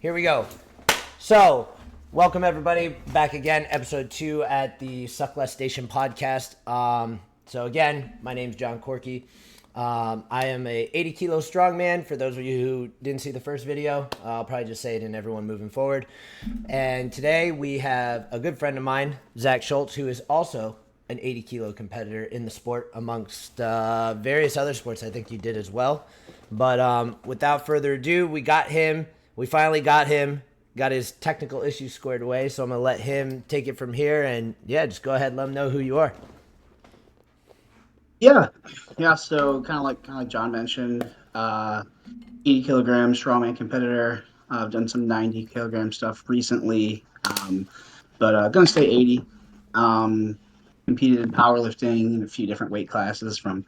Here we go. So, welcome everybody back again, episode 2 at the SuckLessStation podcast. So again, my name's John Corky. I am a 80 kilo strongman. For those of you who didn't see the first video, I'll probably just say it in everyone moving forward. And today we have a good friend of mine, Zach Schultz, who is also an 80 kilo competitor in the sport amongst various other sports I think you did as well. But without further ado, we finally got him, got his technical issues squared away. So I'm going to let him take it from here and just go ahead and let him know who you are. Yeah. So kind of like John mentioned, 80 kilogram strongman competitor. I've done some 90 kilogram stuff recently, but gonna stay 80. Competed in powerlifting in a few different weight classes from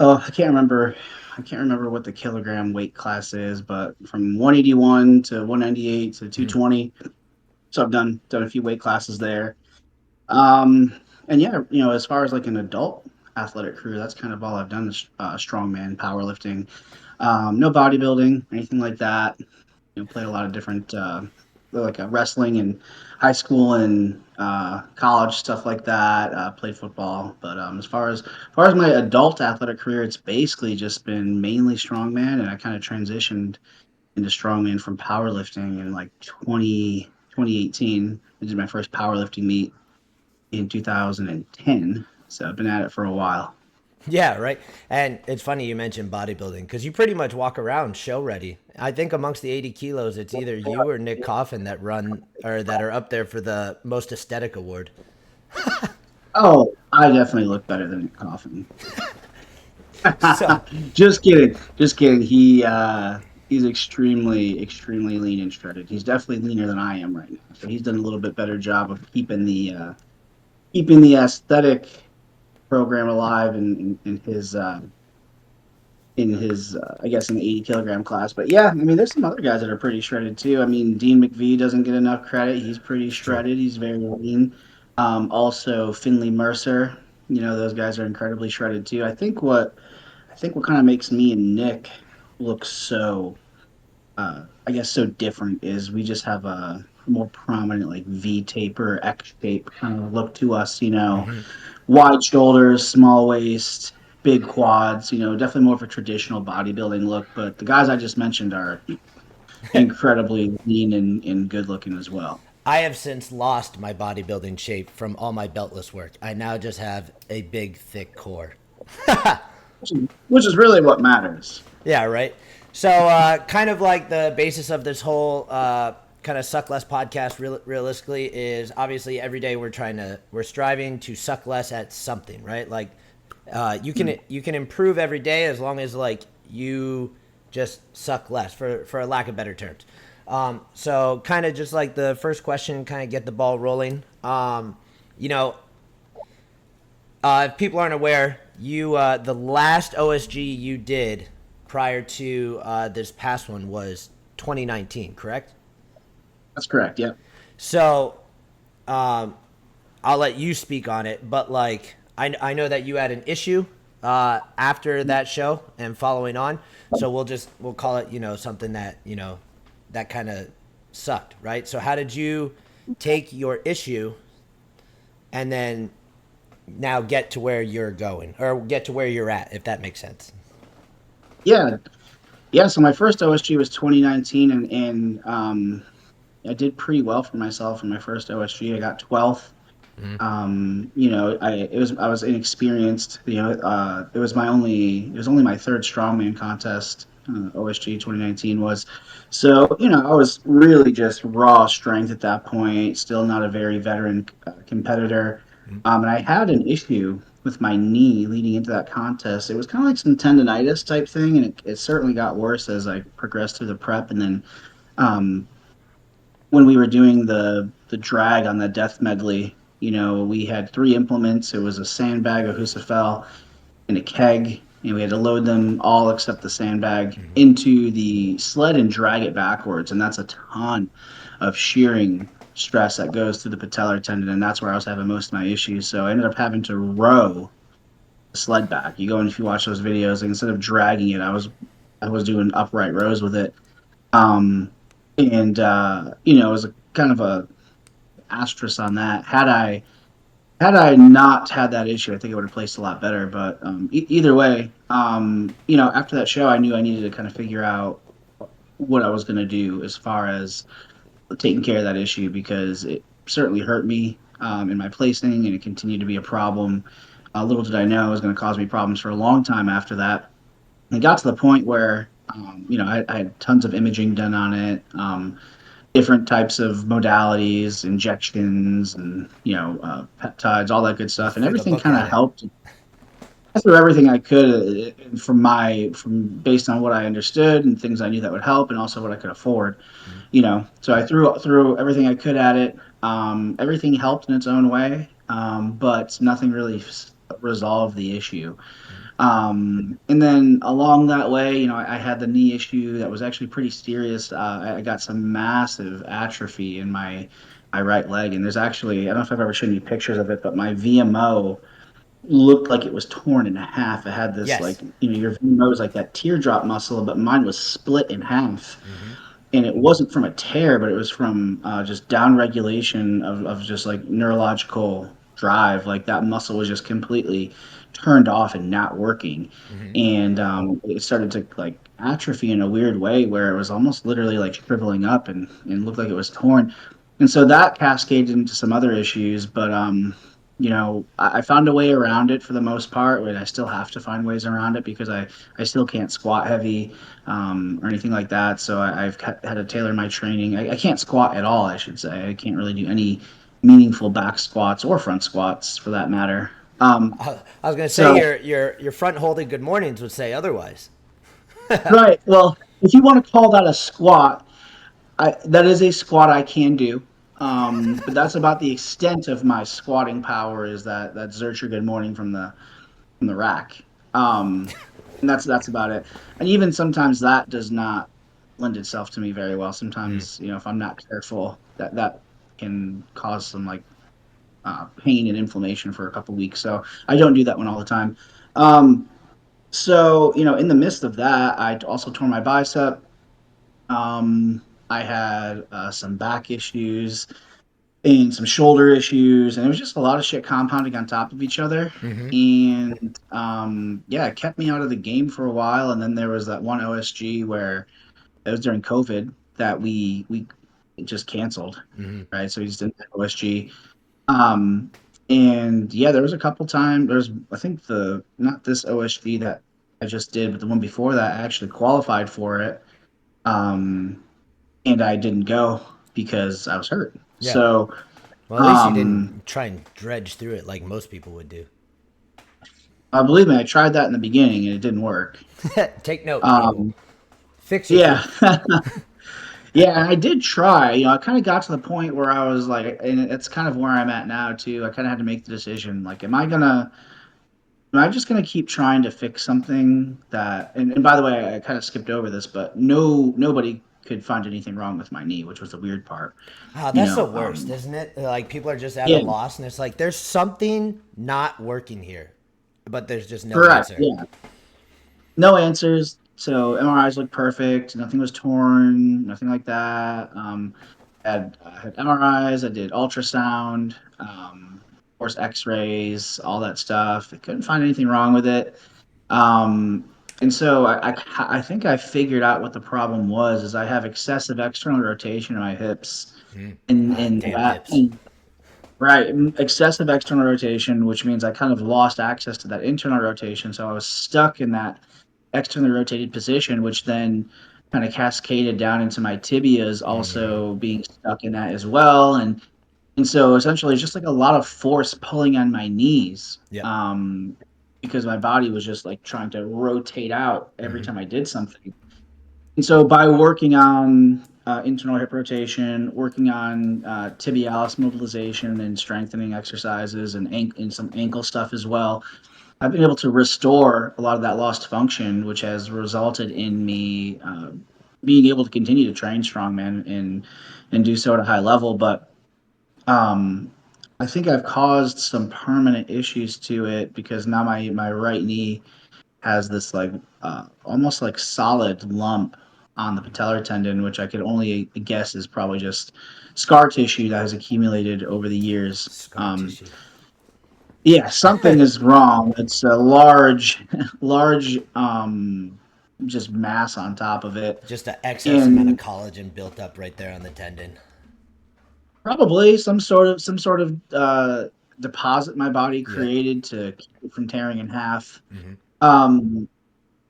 I can't remember what the kilogram weight class is, but from 181 to 198 to 220. So I've done a few weight classes there. And yeah, as far as like an adult athletic career, that's kind of all I've done is strongman, powerlifting, no bodybuilding, anything like that. Played a lot of different, wrestling in high school and college, stuff like that. Played football, but as far as my adult athletic career, it's basically just been mainly strongman, and I kind of transitioned into strongman from powerlifting in like 2018. I did my first powerlifting meet in 2010. So I've been at it for a while. Yeah, right. And it's funny you mentioned bodybuilding because you pretty much walk around show ready. I think amongst the 80 kilos, it's either you or Nick Coffin that run or that are up there for the most aesthetic award. Oh, I definitely look better than Coffin. So, Just kidding. Just kidding. He's extremely lean and shredded. He's definitely leaner than I am right now. So he's done a little bit better job of keeping the aesthetic program alive in his I guess in the 80 kilogram class. But yeah, I mean there's some other guys that are pretty shredded too. I mean Dean McVie doesn't get enough credit. He's pretty it's true. shredded. He's very lean. Also Finley Mercer, those guys are incredibly shredded too. I think what kind of makes me and Nick look so I guess so different is we just have a more prominent like V taper X shape kind of look to us, Hmm. wide shoulders, small waist, big quads, definitely more of a traditional bodybuilding look. But the guys I just mentioned are incredibly lean and good looking as well. I have since lost my bodybuilding shape from all my beltless work. I now just have a big, thick core. Which is really what matters. Yeah, right. So, kind of like the basis of this whole kind of suck less podcast, realistically, is obviously every day we're striving to suck less at something, right? Like, you can improve every day as long as like you just suck less, for a lack of better terms. So, kind of just like the first question, kind of get the ball rolling. You know, if people aren't aware, you the last OSG you did prior to this past one was 2019, correct? That's correct. Yeah. So um, I'll let you speak on it, but like I know that you had an issue after that show and following on, so we'll call it something that that kind of sucked, right? So how did you take your issue and then now get to where you're going or get to where you're at, if that makes sense? Yeah. Yeah. So my first OSG was 2019, and I did pretty well for myself in my first OSG. I got 12th. Mm-hmm. I was inexperienced. It was only my third strongman contest. OSG 2019 was, so I was really just raw strength at that point. Still not a very veteran competitor, and I had an issue with my knee leading into that contest. It was kind of like some tendonitis type thing, and it certainly got worse as I progressed through the prep, and then. Um, when we were doing the drag on the death medley, we had three implements. It was a sandbag, a Husafel, and a keg, and we had to load them all except the sandbag Mm-hmm. into the sled and drag it backwards, and that's a ton of shearing stress that goes through the patellar tendon, and that's where I was having most of my issues. So I ended up having to row the sled back. You go and if you watch those videos, like, instead of dragging it, I was doing upright rows with it. Um, And it was a kind of a asterisk on that. Had I not had that issue, I think I would have placed a lot better. But either way, after that show, I knew I needed to kind of figure out what I was going to do as far as taking care of that issue because it certainly hurt me in my placing, and it continued to be a problem. Little did I know it was going to cause me problems for a long time after that. And it got to the point where, I had tons of imaging done on it, different types of modalities, injections, and peptides, all that good You stuff, and threw the everything book kind at of it. helped. I threw everything I could from based on what I understood and things I knew that would help, and also what I could afford. Mhm. So I threw everything I could at it. Everything helped in its own way, but nothing really resolved the issue. Mhm. And then along that way, I had the knee issue that was actually pretty serious. I got some massive atrophy in my right leg, and there's actually, I don't know if I've ever shown you pictures of it, but my VMO looked like it was torn in half. It had this, Yes. like, your VMO is like that teardrop muscle, but mine was split in half, Hmm. and it wasn't from a tear, but it was from just down regulation of just like neurological drive. Like that muscle was just completely turned off and not working, Hmm. and it started to like atrophy in a weird way where it was almost literally like shriveling up and looked like it was torn, and so that cascaded into some other issues. But I found a way around it for the most part, but I still have to find ways around it because I still can't squat heavy or anything like that. So I've had to tailor my training. I can't squat at all, I should say. I can't really do any meaningful back squats or front squats for that matter. I was gonna say So, your front holding good mornings would say otherwise. right. Well, if you want to call that a squat, that is a squat I can do. But that's about the extent of my squatting power is that Zercher good morning from the rack. And that's about it. And even sometimes that does not lend itself to me very well. Mm. Sometimes, if I'm not careful, that can cause some like pain and inflammation for a couple weeks. So I don't do that one all the time. Um, so in the midst of that, I also tore my bicep. I had some back issues and some shoulder issues, and it was just a lot of shit compounding on top of each other. Hmm. And yeah, it kept me out of the game for a while. And then there was that one OSG where it was during COVID that we just canceled, Hmm. right? So we just didn't have OSG. Um, and yeah, there was a couple times. There's I think the not this OSG that I just did, but the one before that I actually qualified for it. Um, and I didn't go because I was hurt. Yeah. So Well, at least you um, didn't try and dredge through it like most people would do. believe me, I tried that in the beginning and it didn't work. Take note, people. Um, Fix yeah, yourself. yeah, and I did try. I kind of got to the point where I was like, and it's kind of where I'm at now too. I kind of had to make the decision, like, am I just gonna keep trying to fix something that? And by the way, I kind of skipped over this, but nobody could find anything wrong with my knee, which was the weird part. Oh, You that's the know, worst, isn't it? Like people are just at a yeah, loss, and it's like there's something not working here, but there's just no correct, answer. yeah. No answers. So MRIs looked perfect. Nothing was torn. Nothing like that. I had MRIs. I did ultrasound. Of course, X-rays, all that stuff. I couldn't find anything wrong with it. And so I think I figured out what the problem was. Is I have excessive external rotation in my hips, Mm. and Ah, and damn that hips. right, excessive external rotation, which means I kind of lost access to that internal rotation. So I was stuck in that externally rotated position, which then kind of cascaded down into my tibias Hmm. also being stuck in that as well. And so essentially it's just like a lot of force pulling on my knees. Yep. Because my body was just like trying to rotate out every Hmm. time I did something. And so by working on internal hip rotation, working on tibialis mobilization and strengthening exercises and some ankle stuff as well, I've been able to restore a lot of that lost function, which has resulted in me being able to continue to train strongman and do so at a high level. But um, I think I've caused some permanent issues to it because now my right knee has this like almost like solid lump on the patellar tendon, which I could only guess is probably just scar tissue that has accumulated over the years. Scar tissue. Yeah, something is wrong. It's a large, large, just mass on top of it, Just an excess amount of and collagen built up right there on the tendon. probably some sort of deposit my body Yeah. created to keep it from tearing in half. Hmm. Um,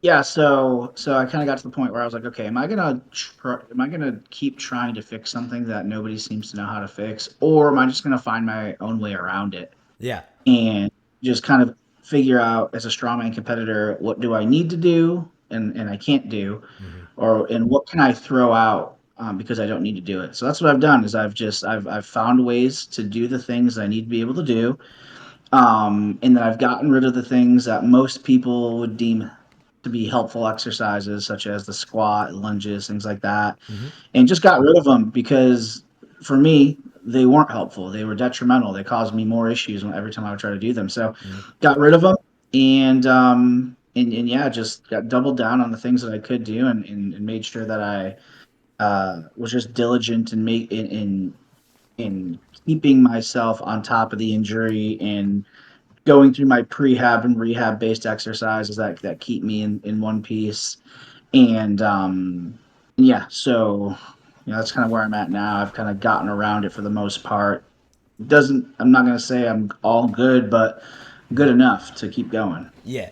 yeah, so I kind of got to the point where I was like, okay, am I gonna keep trying to fix something that nobody seems to know how to fix, or am I just gonna find my own way around it Yeah. and just kind of figure out as a strongman competitor what do I need to do and I can't do, Hmm. or and what can I throw out because I don't need to do it. So that's what I've done is I've found ways to do the things I need to be able to do, and then I've gotten rid of the things that most people would deem to be helpful exercises, such as the squat, lunges, things like that, Hmm. and just got rid of them because for me, they weren't helpful. They were detrimental. They caused me more issues every time I would try to do them. So Hmm. got rid of them and yeah, just got doubled down on the things that I could do and made sure that I was just diligent in keeping myself on top of the injury and going through my prehab and rehab based exercises that keep me in one piece. And yeah, so that's kind of where I'm at now. I've kind of gotten around it for the most part. Doesn't I'm not gonna say I'm all good, but good enough to keep going. Yeah.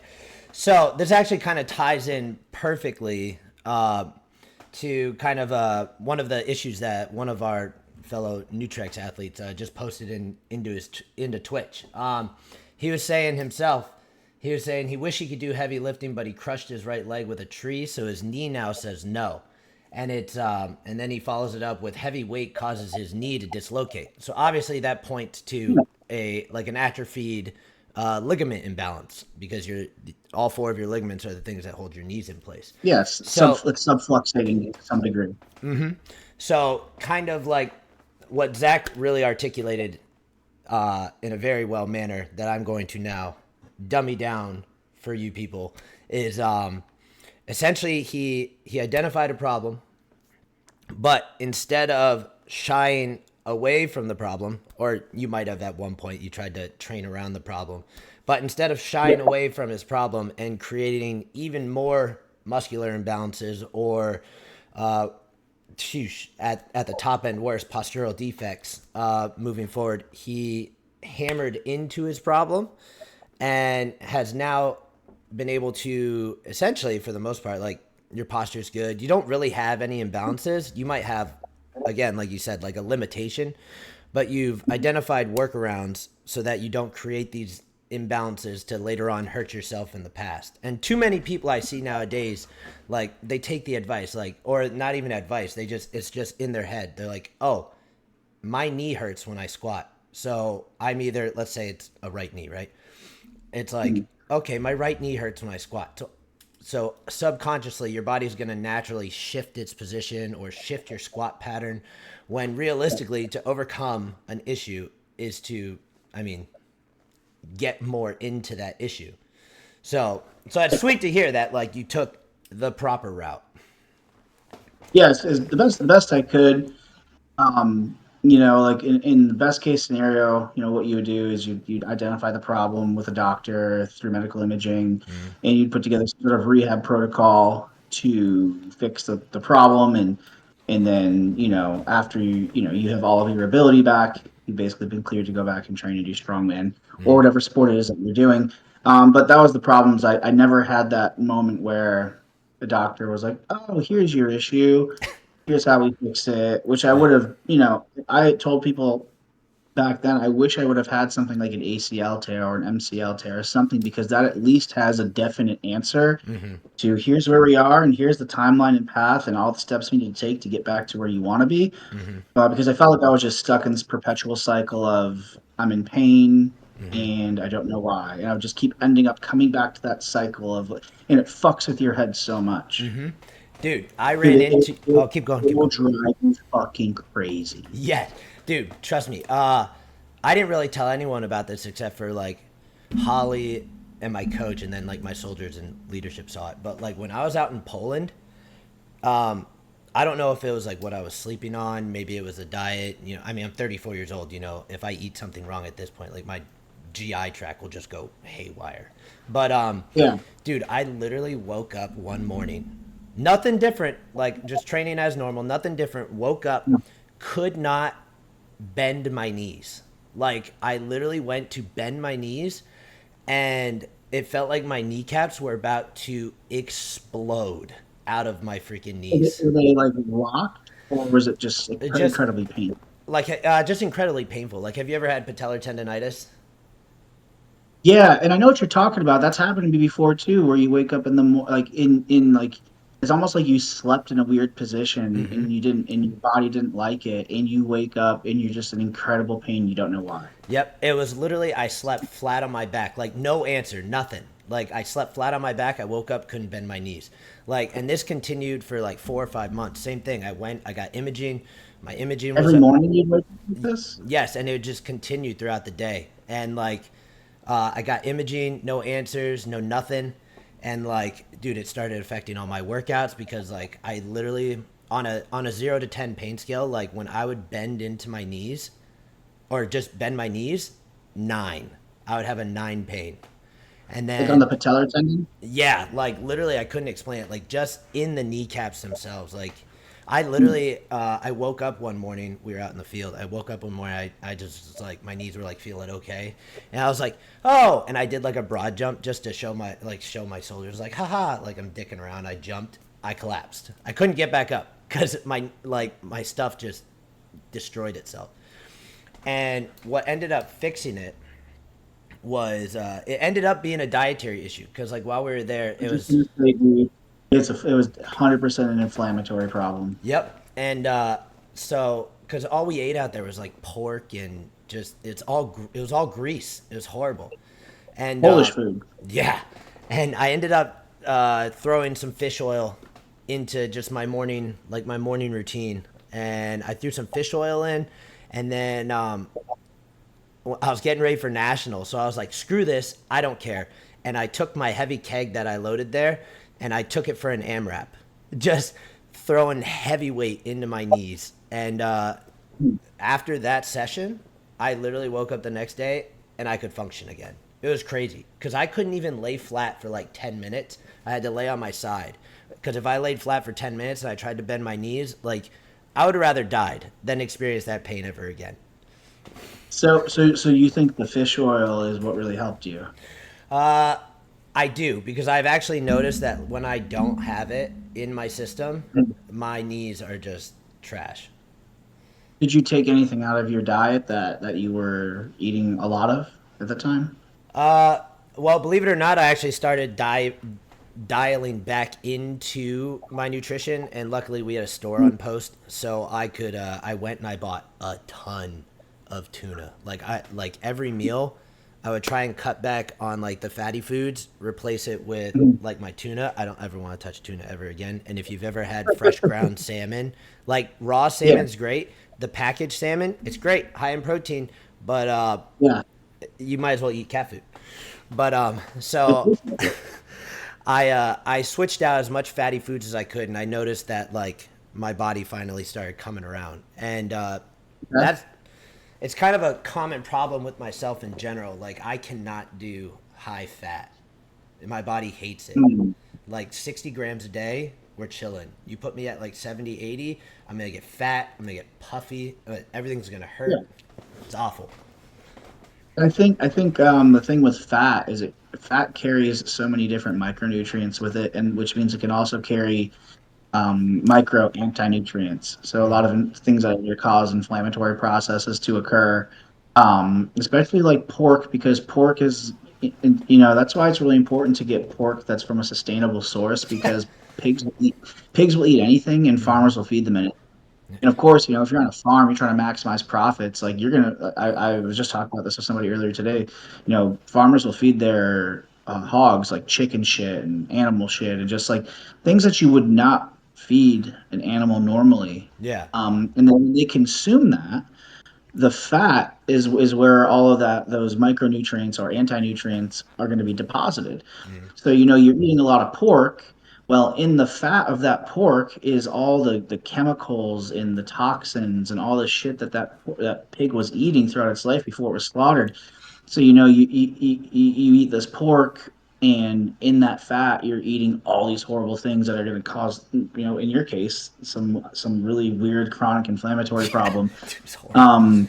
So this actually kind of ties in perfectly to kind of one of the issues that one of our fellow Nutrex athletes just posted into Twitch. He was saying himself, he was saying he wished he could do heavy lifting, but he crushed his right leg with a tree, so his knee now says no. And then he follows it up with heavy weight causes his knee to dislocate. So obviously that points to an atrophied ligament imbalance because all four of your ligaments are the things that hold your knees in place. Yes, So it's subfluxating to some degree. so kind of like what Zach really articulated in a very well manner that I'm going to now dummy down for you people is essentially he identified a problem, but instead of shying away from the problem, or you might have at one point you tried to train around the problem, but instead of shying Yeah. away from his problem and creating even more muscular imbalances or at the top end worse postural defects moving forward, he hammered into his problem and has now been able to essentially, for the most part, like your posture's good. You don't really have any imbalances. You might have, again, like you said, like a limitation, but you've identified workarounds so that you don't create these imbalances to later on hurt yourself in the past. And too many people I see nowadays, like they take the advice, like, or not even advice, it's just in their head. They're like, oh, my knee hurts when I squat. So I'm either, let's say it's a right knee, right? It's like, okay, my right knee hurts when I squat. So subconsciously, your body's going to naturally shift its position or shift your squat pattern when realistically, to overcome an issue is to, I mean, get more into that issue. So it's sweet to hear that like you took the proper route. Yes, is the best I could. Like in the best case scenario, what you would do is you'd identify the problem with a doctor through medical imaging, Mm-hmm. and you'd put together some sort of rehab protocol to fix the problem, and then after you have all of your ability back, you've basically been cleared to go back and train and do strongman or Mm-hmm. whatever sport it is that you're doing. But that was the problems. I never had that moment where the doctor was like, "Oh, here's your issue. Here's how we fix it," which I Yeah. would have, I told people back then, I wish I would have had something like an ACL tear or an MCL tear or something, because that at least has a definite answer Mm-hmm. to here's where we are and here's the timeline and path and all the steps we need to take to get back to where you want to be. Mm-hmm. Because I felt like I was just stuck in this perpetual cycle of I'm in pain Mm-hmm. and I don't know why. And I would just keep ending up coming back to that cycle and it fucks with your head so much. Mm-hmm. Dude, I Dude, ran into. Oh, keep going, it keep will going. drive you fucking crazy. Yeah, dude, trust me. I didn't really tell anyone about this except for like Holly and my coach, and then like my soldiers and leadership saw it. But like when I was out in Poland, I don't know if it was like what I was sleeping on. Maybe it was a diet. I mean, I'm 34 years old. If I eat something wrong at this point, like my GI tract will just go haywire. But Yeah. dude, I literally woke up one morning, nothing different, like just training as normal, nothing different. Woke up, could not bend my knees. Like I literally went to bend my knees, and it felt like my kneecaps were about to explode out of my freaking knees. Were they like locked, or was it just It just incredibly painful? just incredibly painful. Like, have you ever had patellar tendonitis? Yeah, and I know what you're talking about. That's happened to me before too, where you wake up in the like in like it's almost like you slept in a weird position Mm-hmm. and you didn't and your body didn't like it, and you wake up and you're just in incredible pain. You don't know why. Yep, it was literally I slept flat on my back, like no answer, nothing. Like I slept flat on my back. I woke up, couldn't bend my knees. Like, and this continued for like 4 or 5 months. Same thing. I got imaging. My imaging was Every morning you wake up with this. yes, and it would just continue throughout the day. And like, I got imaging, no answers, no nothing. And like, dude, it started affecting all my workouts because like I literally on a 0 to 10 pain scale, like when I would bend into my knees, or just bend my knees, 9. I would have a 9 pain. And Like on then, the patellar tendon. yeah, like literally, I couldn't explain it. Like just in the kneecaps themselves. Like I literally, I woke up one morning. We were out in the field. I woke up one morning. I just was like, my knees were like feeling okay, and I was like, oh, and I did like a broad jump just to show my shoulders, like, haha, like I'm dicking around. I jumped. I collapsed. I couldn't get back up because my stuff just destroyed itself. And what ended up fixing it was it ended up being a dietary issue because like while we were there, I it just was gonna say, dude, it was 100% an inflammatory problem. yep. And so because all we ate out there was like pork and just it was all grease. It was horrible. And Polish food. yeah, and I ended up throwing some fish oil into just my morning routine, and I threw some fish oil in, and then I was getting ready for national, so I was like, "Screw this, I don't care." And I took my heavy keg that I loaded there, and I took it for an AMRAP, just throwing heavy weight into my knees. And after that session, I literally woke up the next day and I could function again. It was crazy because I couldn't even lay flat for like 10 minutes. I had to lay on my side because if I laid flat for 10 minutes and I tried to bend my knees, like I would have rather died than experience that pain ever again. So you think the fish oil is what really helped you? I do because I've actually noticed that when I don't have it in my system, my knees are just trash. Did you take anything out of your diet that you were eating a lot of at the time? Well, believe it or not, I actually started dialing back into my nutrition, and luckily we had a store on post, so I could. I went and I bought a ton of tuna. Like every meal, I would try and cut back on like the fatty foods, replace it with like my tuna. I don't ever want to touch tuna ever again. And if you've ever had fresh ground salmon, like raw Yeah, salmon's great. The packaged salmon, it's great, high in protein, but yeah. you might as well eat cat food. But so I switched out as much fatty foods as I could, and I noticed that like my body finally started coming around, and That's that's it's kind of a common problem with myself in general. Like I cannot do high fat. My body hates it. mm. Like 60 grams a day, we're chilling. You put me at like 70, 80, I'm gonna get fat. I'm gonna get puffy. Everything's gonna Yeah. hurt. It's awful. I think the thing with fat is it fat carries so many different micronutrients with it, and which means it can also carry micro anti-nutrients. So a lot of things that will cause inflammatory processes to occur, especially like pork, because pork is, that's why it's really important to get pork that's from a sustainable source because pigs will eat anything and farmers will feed them anything. And of course, if you're on a farm, you're trying to maximize profits. Like you're gonna, I was just talking about this with somebody earlier today. Farmers will feed their hogs like chicken shit and animal shit and just like things that you would not feed an animal normally. Yeah. And then when they consume that, the fat is where all of those micronutrients or anti nutrients are going to be deposited. Mm. So you're eating a lot of pork, Well, in the fat of that pork is all the chemicals and the toxins and all the shit that pig was eating throughout its life before it was slaughtered. So you eat this pork, and in that fat, you're eating all these horrible things that are going to cause, in your case, some really weird chronic inflammatory problem. It's horrible. Um,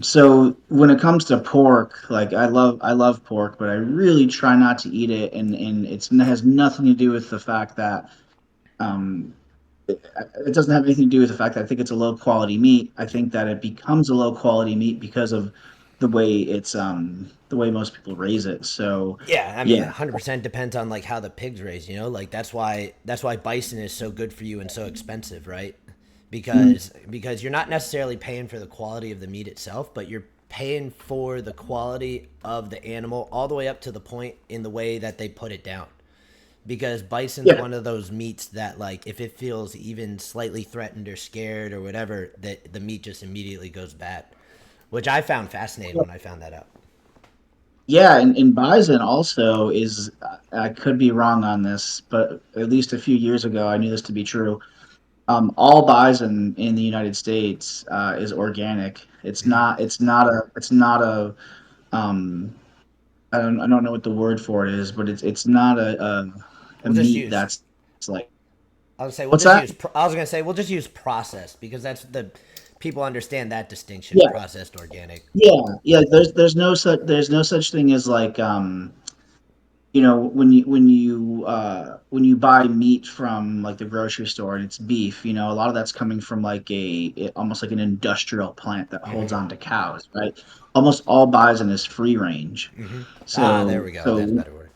so when it comes to pork, like I love pork, but I really try not to eat it, and it has nothing to do with the fact that um, it doesn't have anything to do with the fact that I think it's a low quality meat. I think that it becomes a low quality meat because of the way most people raise it. So Yeah, I mean, yeah, 100% depends on like how the pig's raised, you know? Like that's why bison is so good for you and so expensive, right? Mhm. Because you're not necessarily paying for the quality of the meat itself, but you're paying for the quality of the animal all the way up to the point in the way that they put it down. Because bison's Yeah. one of those meats that like if it feels even slightly threatened or scared or whatever, that the meat just immediately goes bad, which I found fascinating when I found that out. Yeah, and bison also is, I could be wrong on this, but at least a few years ago, I knew this to be true. All bison in the United States is organic. It's not a um, I don't know what the word for it is, but it's not a We'll just meat use that's it's like, I was say we'll what's just that? use. I was gonna say we'll just use processed because that's the people understand that distinction: Yeah, processed, organic. yeah. There's no such thing as like, when you buy meat from like the grocery store and it's beef, a lot of that's coming from like almost like an industrial plant that holds Mm-hmm. on to cows, right? Almost all bison is free range. Mm-hmm. Ah, there So we go. That's a so better word.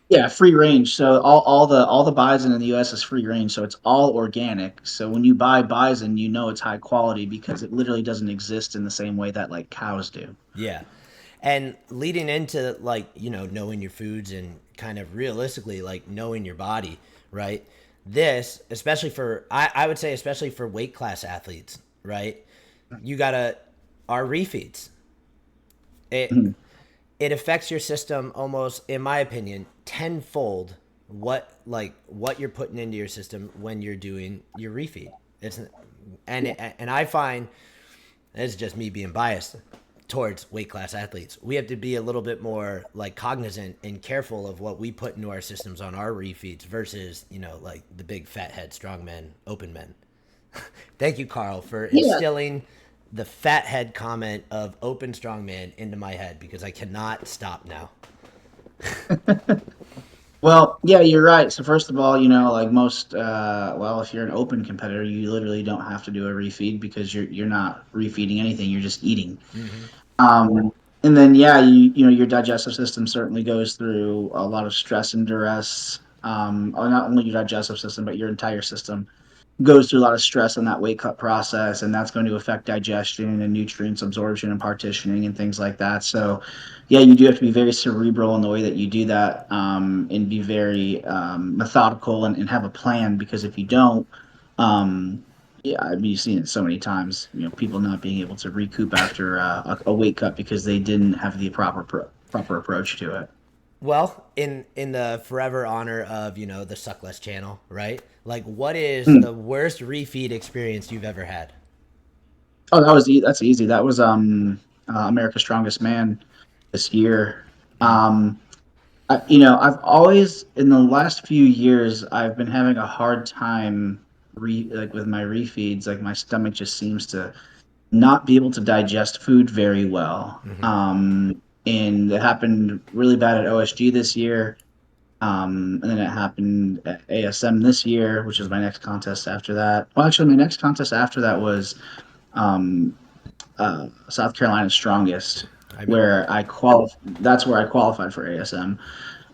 yeah, free range. So all the bison in the US is free range, so it's all organic. So when you buy bison, you know it's high quality because it literally doesn't exist in the same way that like cows do. Yeah, and leading into like knowing your foods and kind of realistically like knowing your body, right? This especially for I would say especially for weight class athletes, right? You gotta our refeeds. It Mhm. it affects your system almost, in my opinion, tenfold what you're putting into your system when you're doing your refeed. It's and I find this is just me being biased towards weight class athletes. We have to be a little bit more like cognizant and careful of what we put into our systems on our refeeds versus like the big fat head strong men, open men. Thank you, Carl, for Yeah. instilling the fat head comment of open strongman into my head because I cannot stop now. Well, yeah, you're right. So first of all, like most, well, if you're an open competitor, you literally don't have to do a refeed because you're not refeeding anything. You're just eating. Mm-hmm. Um, and then yeah, your digestive system certainly goes through a lot of stress and duress. Not only your digestive system, but your entire system goes through a lot of stress in that weight cut process, and that's going to affect digestion and nutrients absorption and partitioning and things like that. So, yeah, you do have to be very cerebral in the way that you do that, and be very methodical and have a plan. Because if you don't, yeah, I've been seeing it so many times. People not being able to recoup after a weight cut because they didn't have the proper approach to it. Well, in the forever honor of the SuckLess channel, right? Like, what is Hmm. the worst refeed experience you've ever had? Oh, that's easy. That was America's Strongest Man this year. Mm. I've always in the last few years I've been having a hard time like with my refeeds. Like my stomach just seems to not be able to digest food very well. Mm-hmm. And it happened really bad at OSG this year. And then it happened at ASM this year, which is my next contest after that. Well, actually, my next contest after that was um, South Carolina's Strongest, I remember where that. That's where I qualified for ASM.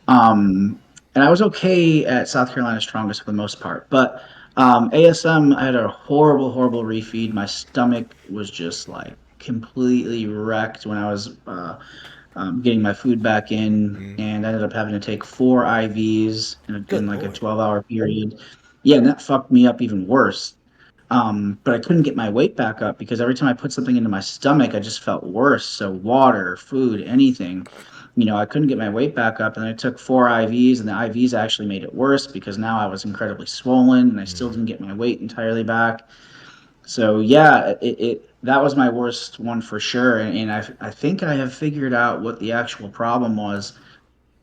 Um, and I was okay at South Carolina's Strongest for the most part, but ASM, I had a horrible, horrible refeed. My stomach was just like completely wrecked when I was getting my food back in, Mm. and I ended up having to take 4 IVs in Good like a lord. 12-hour period. Yeah, and that fucked me up even worse. But I couldn't get my weight back up because every time I put something into my stomach, I just felt worse. So water, food, anything. I couldn't get my weight back up, and I took 4 IVs, and the IVs actually made it worse because now I was incredibly swollen, and I still didn't get my weight entirely back. So yeah, it that was my worst one for sure, and I think I have figured out what the actual problem was,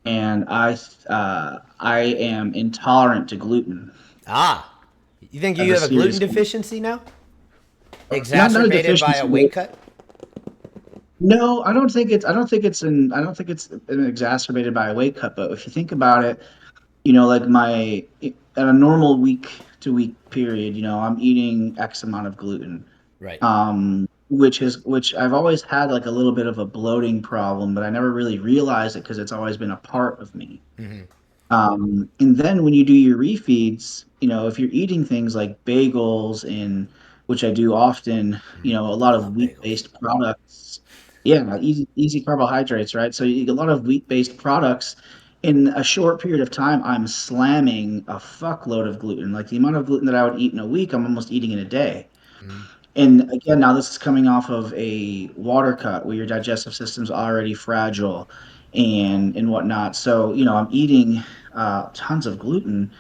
and I am intolerant to gluten. Ah, you think I have you a have a gluten serious, deficiency now? not a Exacerbated by a deficiency. weight cut? No, I don't think it's an exacerbated by a weight cut. But if you think about it, like at a normal week to week period, I'm eating X amount of gluten, Right. which I've always had like a little bit of a bloating problem, but I never really realized it because it's always been a part of me. And then when you do your refeeds, if you're eating things like bagels and which I do often, a lot of Love bagels. wheat-based products. Yeah, easy carbohydrates, right? So you get a lot of wheat-based products. In a short period of time, I'm slamming a fuckload of gluten. Like the amount of gluten that I would eat in a week, I'm almost eating in a day. And again, now this is coming off of a water cut where your digestive system's already fragile and whatnot. So, I'm eating tons of gluten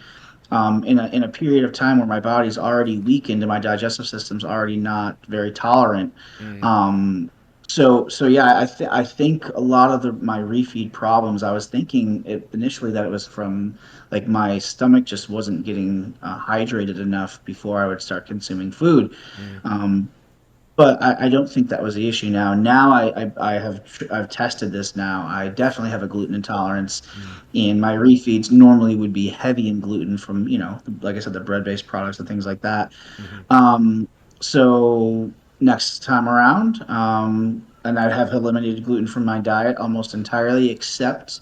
in a period of time where my body's already weakened and my digestive system's already not very tolerant. Mm, Um, so yeah, I think a lot of my refeed problems, I was thinking initially that it was from like my stomach just wasn't getting hydrated enough before I would start consuming food. mm, Um, but I don't think that was the issue now. Now I've tested this now. I definitely have a gluten intolerance, mm, and my refeeds normally would be heavy in gluten from, like I said, the bread-based products and things like that. mhm, Um, so next time around, and I have eliminated gluten from my diet almost entirely, except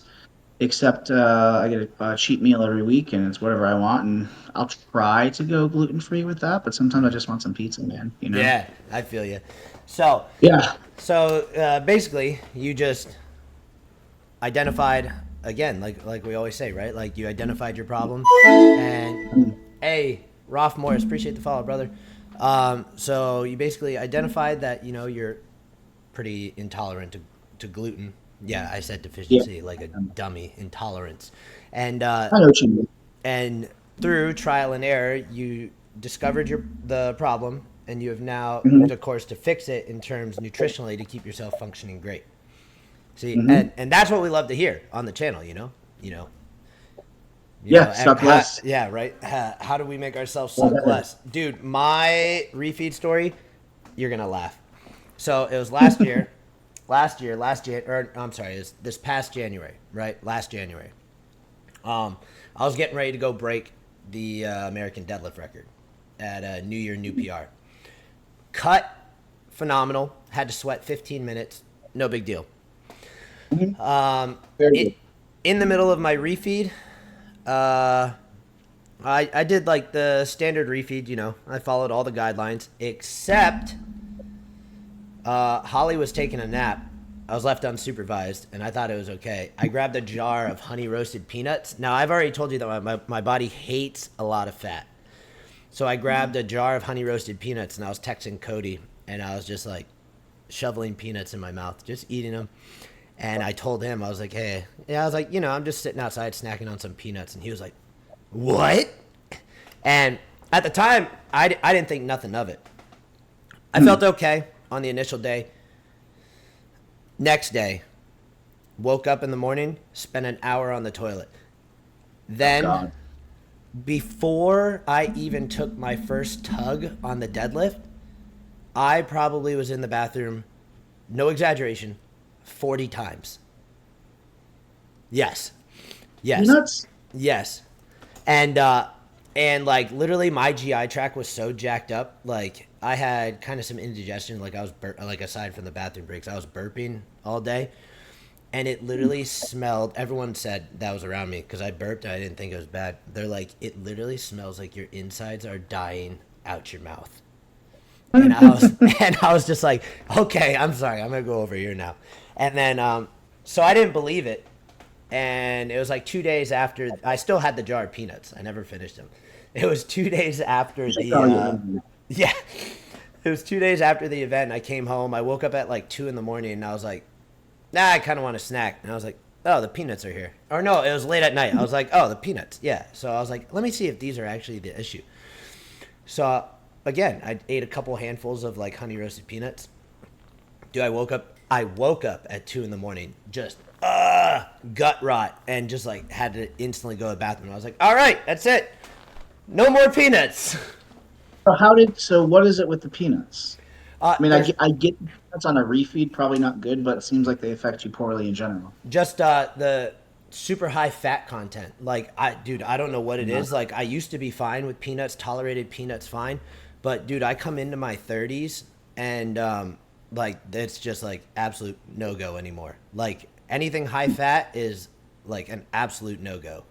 I get a cheat meal every week, and it's whatever I want, and I'll try to go gluten-free with that. But sometimes I mhm. just want some pizza, man. Yeah, I feel you. So, Yeah. basically, you just identified again, like we always say, right? Like you identified your problem, and hey, Rolf Morris, appreciate the follow, brother. So you basically identified that you're pretty intolerant to gluten. Yeah, I said Yeah, deficiency like a dummy. Intolerance, and I know what you mean. and through trial and error, you discovered the problem, and you have now moved Hmm. a course to fix it in terms nutritionally to keep yourself functioning great. See, Hmm. and that's what we love to hear on the channel. You know, Yeah, suck less. yeah, right. How do we make ourselves Go suck ahead. less, dude? My refeed story, you're gonna laugh. So it was last year, or I'm sorry, it was this past January, right? Last January. I was getting ready to go break the American deadlift record at New Year, new PR. Cut, phenomenal. Had to sweat 15 minutes. No big deal. Hmm. Very It good. in the middle of my refeed, uh, I did like the standard refeed. I followed all the guidelines except Holly was taking a nap. I was left unsupervised, and I thought it was okay. I grabbed a jar of honey roasted peanuts. Now, I've already told you that my body hates a lot of fat. So I grabbed a jar of honey roasted peanuts, and I was texting Cody, and I was just like shoveling peanuts in my mouth, just eating them. And I told him, I was like, hey, yeah, I was like, I'm just sitting outside snacking on some peanuts. And he was like, what? And at the time, I didn't think nothing of it. I felt Hmm. okay on the initial day. Next day, woke up in the morning, spent an hour on the toilet. Oh Then, God. before I even took my first tug on the deadlift, I probably was in the bathroom, no exaggeration, 40 times. Yes. Yes. Peanuts? Yes. And like literally my GI tract was so jacked up, like I had kind of some indigestion, like I was like aside from the bathroom breaks, I was burping all day. And it literally smelled. Everyone said that was around me because I burped. I didn't think it was bad. They're like, it literally smells like your insides are dying out your mouth. And I was, and I was just like, okay, I'm sorry, I'm gonna go over here now. And then, so I didn't believe it, and it was like 2 days after. I still had the jar of peanuts. I never finished them. It was 2 days after Should the, probably get rid of it. yeah, it was 2 days after the event. And I came home. I woke up at like 2 in the morning, and I was like, nah, I kind of want a snack. And I was like, oh, the peanuts are here. Or no, it was late at night. I was like, oh, the peanuts. Yeah. So I was like, let me see if these are actually the issue. So again, I ate a couple handfuls of like honey roasted peanuts. Dude, I woke up at 2 a.m, just gut rot, and just like had to instantly go to the bathroom. I was like, all right, that's it. No more peanuts. So what is it with the peanuts? I mean, There's I get peanuts on a refeed, probably not good, but it seems like they affect you poorly in general. just the super high fat content. Like dude, I don't know what it is. Like I used to be fine with peanuts, tolerated peanuts fine, but dude, I come into my 30s and like it's just like absolute no go anymore. Like anything high fat is like an absolute no go,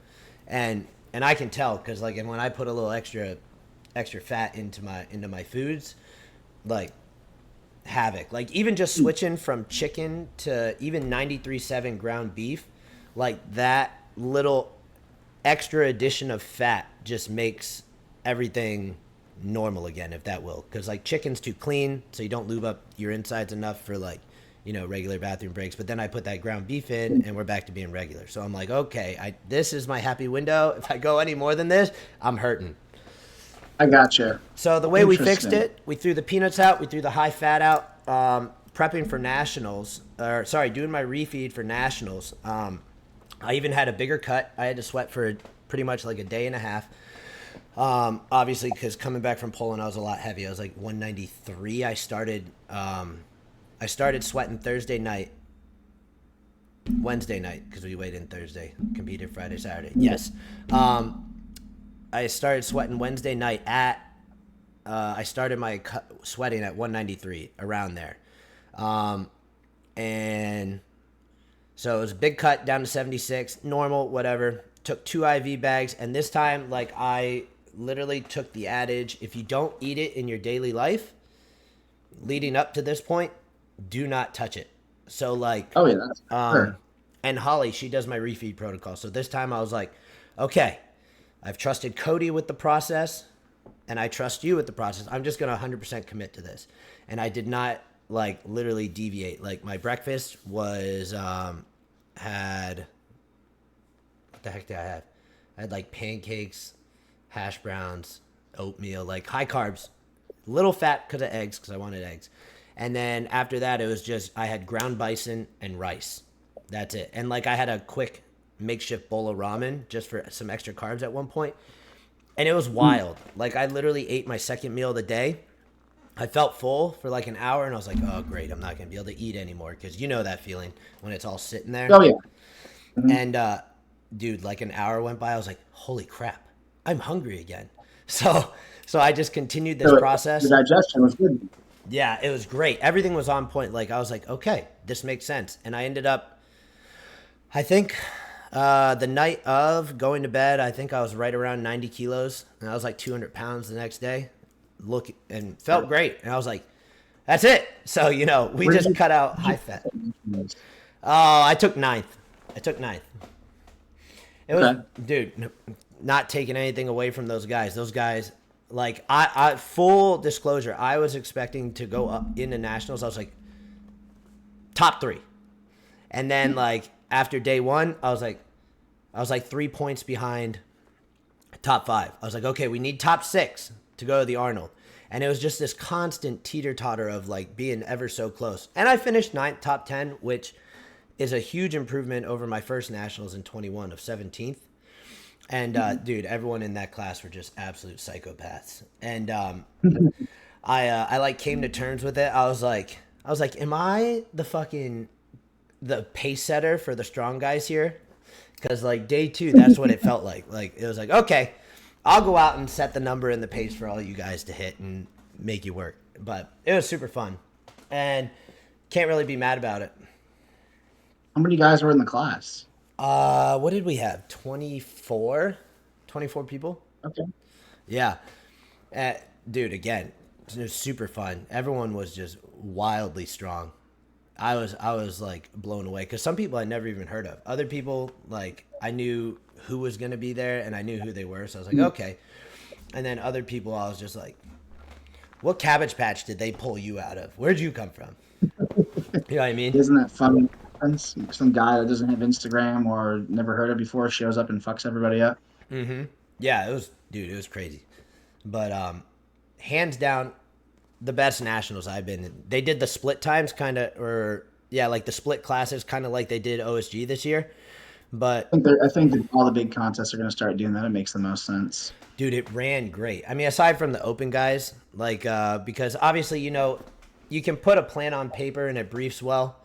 and I can tell because like and when I put a little extra fat into my foods, like havoc. Like even just switching from chicken to even 93.7 ground beef, like that little extra addition of fat just makes everything normal again, if that will. Because like chicken's too clean, so you don't lube up your insides enough for like regular bathroom breaks. But then I put that ground beef in, and we're back to being regular. So I'm like, okay, this is my happy window. If I go any more than this, I'm hurting. I gotcha. So the way we fixed Interesting. it, we threw the peanuts out, we threw the high fat out. Prepping for nationals, or sorry, doing my refeed for nationals. I even had a bigger cut. I had to sweat for pretty much like a day and a half. Obviously, because coming back from Poland, I was a lot heavy. I was like 193. I started sweating Thursday night, Wednesday night, because we weighed in Thursday, competed Friday, Saturday. Yes. I started sweating Wednesday night I started my sweating at 193, around there. And so it was a big cut down to 76, normal, whatever. Took 2 IV bags. And this time, like, I literally took the adage, if you don't eat it in your daily life, leading up to this point, do not touch it. So, like, Oh yeah, that's sure. and Holly, she does my refeed protocol. So this time I was like, okay, I've trusted Cody with the process, and I trust you with the process. I'm just going to 100% commit to this. And I did not like literally deviate. Like my breakfast was, had, what the heck did I have? I had like pancakes, hash browns, oatmeal, like high carbs, little fat because of eggs, because I wanted eggs. And then after that, it was just, I had ground bison and rice. That's it. And like I had a quick makeshift bowl of ramen just for some extra carbs at one point. And it was wild. Like I literally ate my second meal of the day. I felt full for like an hour and I was like, oh great, I'm not going to be able to eat anymore. Because you know that feeling when it's all sitting there. Oh yeah. And dude, like an hour went by. I was like, holy crap, I'm hungry again. So I just continued this So process. the digestion was good. Yeah, it was great. Everything was on point. Like I was like, okay, this makes sense. And I ended up, I think the night of going to bed, I think I was right around 90 kilos. And I was like 200 pounds the next day. Look, and felt great. And I was like, that's it. So, we Where did just you- cut out high fat. Oh, I took ninth. It was, Okay. dude, not taking anything away from those guys. Those guys, like, I full disclosure, I was expecting to go up into nationals. I was like, top 3. And then, like, after day 1, I was like 3 points behind top 5. I was like, okay, we need top 6 to go to the Arnold. And it was just this constant teeter-totter of, like, being ever so close. And I finished 9th, top 10, which is a huge improvement over my first nationals in 21 of 17th. And dude, everyone in that class were just absolute psychopaths. And I like came to terms with it. I was like, am I the pace setter for the strong guys here? Because like day 2, that's what it felt like. Like it was like, okay, I'll go out and set the number and the pace for all you guys to hit and make you work. But it was super fun, and can't really be mad about it. How many guys were in the class? What did we have? 24 people. Okay. Yeah. Dude, again, it was super fun. Everyone was just wildly strong. I was like blown away because some people I never even heard of. Other people, like I knew who was going to be there and I knew who they were. So I was like, okay. And then other people, I was just like, what Cabbage Patch did they pull you out of? Where'd you come from? You know what I mean? Isn't that funny? happens. Some guy that doesn't have Instagram or never heard of before shows up and fucks everybody up. Yeah, it was, dude, it was crazy. But hands down, the best nationals I've been in. They did the split times kind of, or yeah, like the split classes, kind of like they did OSG this year. But I think that all the big contests are going to start doing that. It makes the most sense. dude, it ran great. I mean, aside from the open guys, like because obviously you can put a plan on paper and it briefs well,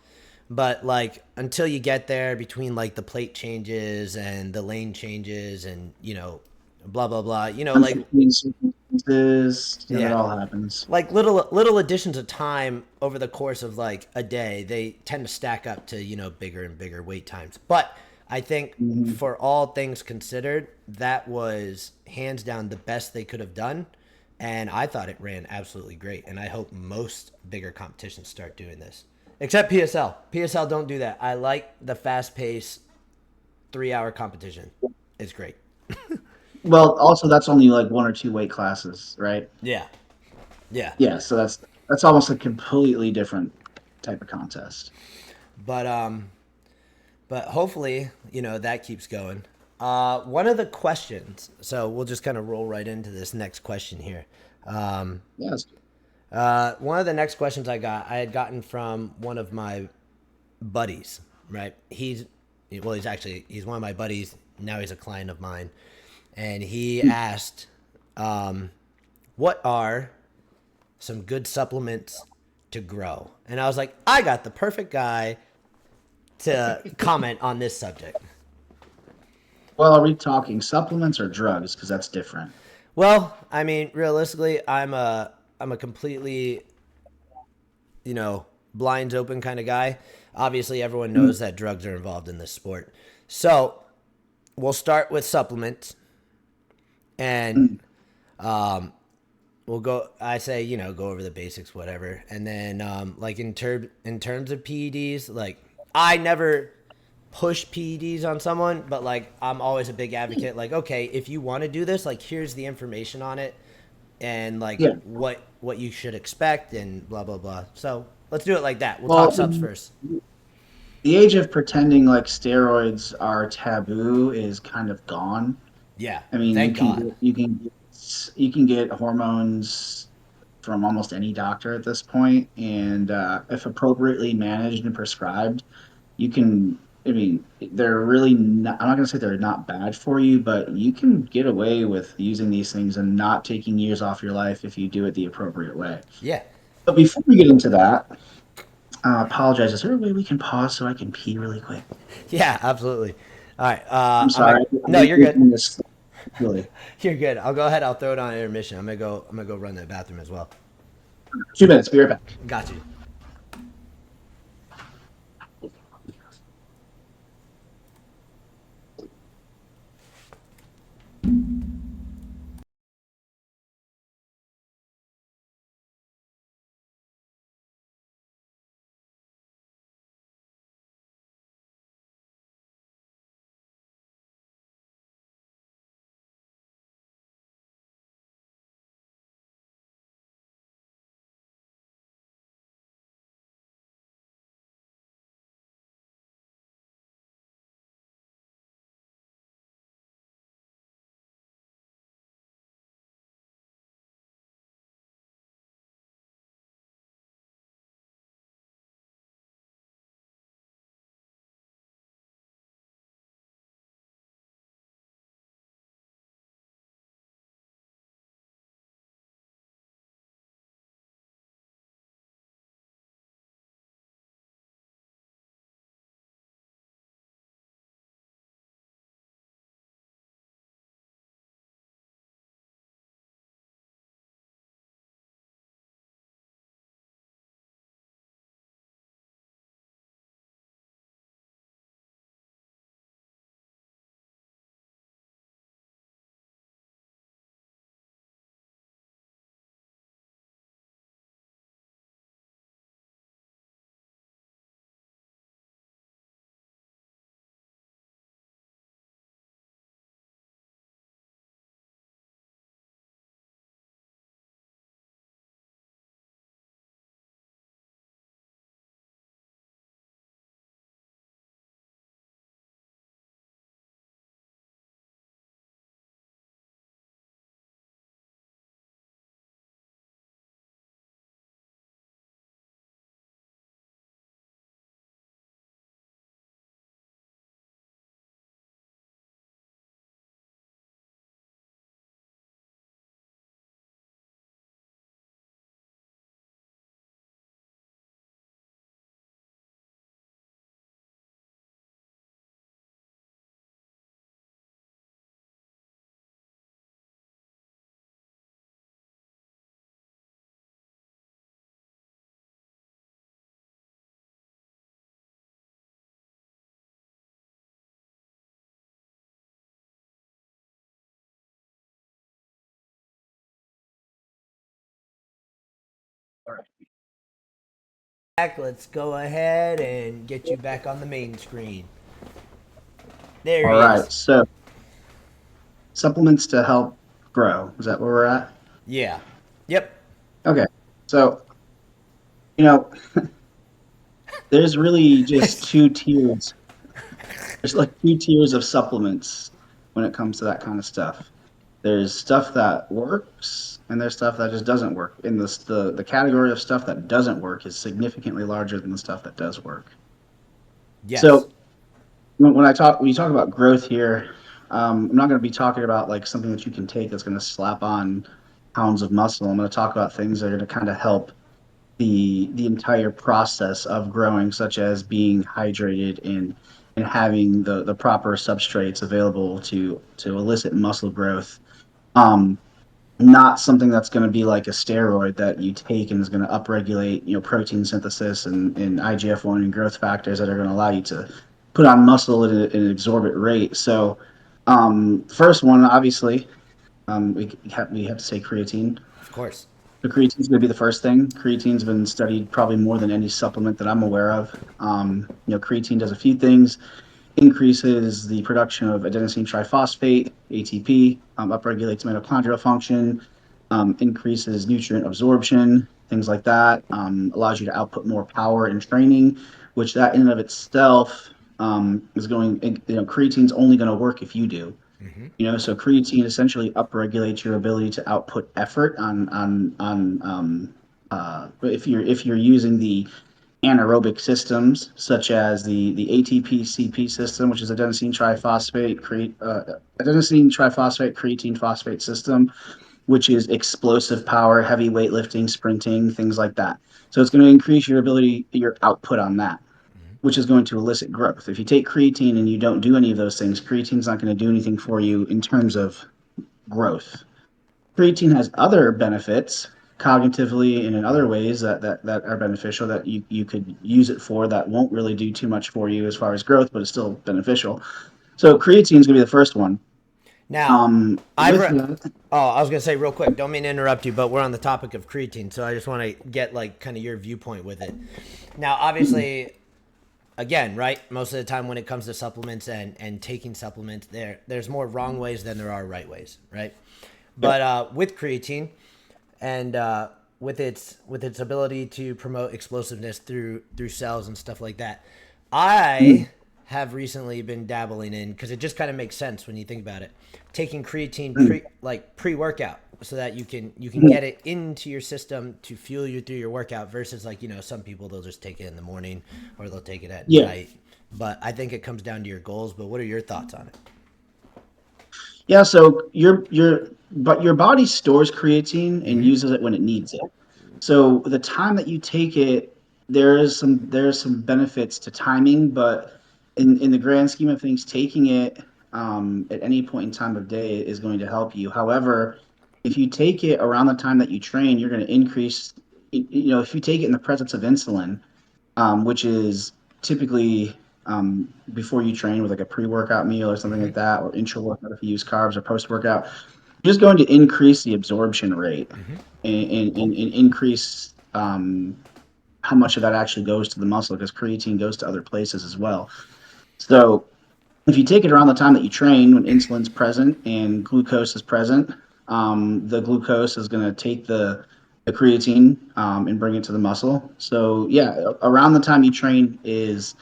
but like until you get there between like the plate changes and the lane changes and blah blah blah, like Unforeseen circumstances, that yeah, all happens. like little additions of time over the course of like a day, they tend to stack up to bigger and bigger wait times. But I think Hmm. for all things considered, that was hands down the best they could have done, and I thought it ran absolutely great. And I hope most bigger competitions start doing this, except PSL. PSL don't do that. I like the fast pace 3 hour competition. It's great. Well, also that's only like one or two weight classes, right? Yeah, yeah. Yeah, so that's almost a completely different type of contest. But hopefully, that keeps going. One of the questions, so we'll just kind of roll right into this next question here. Um, Yes. one of the next questions I had gotten from one of my buddies, right? He's one of my buddies. Now he's a client of mine. And he asked, what are some good supplements to grow? And I was like, I got the perfect guy to comment on this subject. Well, are we talking supplements or drugs? Because that's different. Well, I mean, realistically, I'm a completely, blinds open kind of guy. Obviously, everyone Mm, knows that drugs are involved in this sport. So, we'll start with supplements and mm. we'll go I say, go over the basics whatever. And then like in terms of PEDs, like I never push PEDs on someone, but like I'm always a big advocate. Like, okay, if you want to do this, like here's the information on it, and like Yeah. what you should expect, and blah blah blah. So let's do it like that. We'll talk Well, subs first. the age of pretending like steroids are taboo is kind of gone. Yeah, I mean, thank God. you can get hormones from almost any doctor at this point, and if appropriately managed and prescribed, you can. I mean, they're really not, I'm not going to say they're not bad for you, but you can get away with using these things and not taking years off your life if you do it the appropriate way. Yeah, But before we get into that, apologize. Is there a way we can pause so I can pee really quick? yeah, absolutely. All right, I'm I'm gonna. sorry. No, I'm you're good. doing this really. You're good. I'll go ahead. I'll throw it on intermission. I'm gonna go run to the bathroom as well. 2 minutes. Be right back. Got you. All right. Back, let's go ahead and get you back on the main screen. There All he is. right. So supplements to help grow. Is that where we're at? Yeah. Yep. Okay. So, you know, there's really just two tiers. There's like two tiers of supplements when it comes to that kind of stuff. There's stuff that works and there's stuff that just doesn't work. And the category of stuff that doesn't work is significantly larger than the stuff that does work. Yes. So when you talk about growth here, I'm not going to be talking about like something that you can take that's going to slap on pounds of muscle. I'm going to talk about things that are going to kind of help the entire process of growing, such as being hydrated and having the proper substrates available to elicit muscle growth. Um, Not something that's going to be like a steroid that you take and is going to upregulate, protein synthesis and IGF-1 and growth factors that are going to allow you to put on muscle at an exorbitant rate. So, first one, obviously, we have to say creatine. Of course. So creatine's going to be the first thing. Creatine's been studied probably more than any supplement that I'm aware of. Creatine does a few things: increases the production of adenosine triphosphate (ATP), upregulates mitochondrial function, increases nutrient absorption, things like that. Allows you to output more power in training, which that in and of itself is going. Creatine's only going to work if you do. Mm-hmm. So creatine essentially upregulates your ability to output effort if you're using the anaerobic systems such as the ATP CP system, which is adenosine triphosphate creatine phosphate system, which is explosive power, heavy weightlifting, sprinting, things like that. So it's going to increase your output on that, which is going to elicit growth. If you take creatine and you don't do any of those things, creatine's not going to do anything for you in terms of growth. Creatine has other benefits cognitively and in other ways that are beneficial that you could use it for that won't really do too much for you as far as growth, but it's still beneficial. So creatine is going to be the first one. Now, With that, oh, I was gonna say real quick. Don't mean to interrupt you, but we're on the topic of creatine, so I just want to get like kind of your viewpoint with it. Now, obviously, again, right? Most of the time when it comes to supplements and taking supplements, there's more wrong ways than there are right ways, right? But with creatine and with its ability to promote explosiveness through cells and stuff like that, I have recently been dabbling in because it just kind of makes sense when you think about it. Taking creatine pre-workout so that you can get it into your system to fuel you through your workout versus like some people they'll just take it in the morning or they'll take it at yeah, night. But I think it comes down to your goals. But what are your thoughts on it? yeah. So your body stores creatine and Mm-hmm. uses it when it needs it. So the time that you take it, there are some benefits to timing, but in the grand scheme of things, taking it at any point in time of day is going to help you. However, if you take it around the time that you train, you're going to increase. If you take it in the presence of insulin, which is typically before you train with like a pre-workout meal or something Mm-hmm. like that, or intra-workout if you use carbs or post-workout, you're just going to increase the absorption rate Mm-hmm. and increase how much of that actually goes to the muscle because creatine goes to other places as well. So if you take it around the time that you train when insulin's present and glucose is present, the glucose is going to take the creatine and bring it to the muscle. So yeah, around the time you train is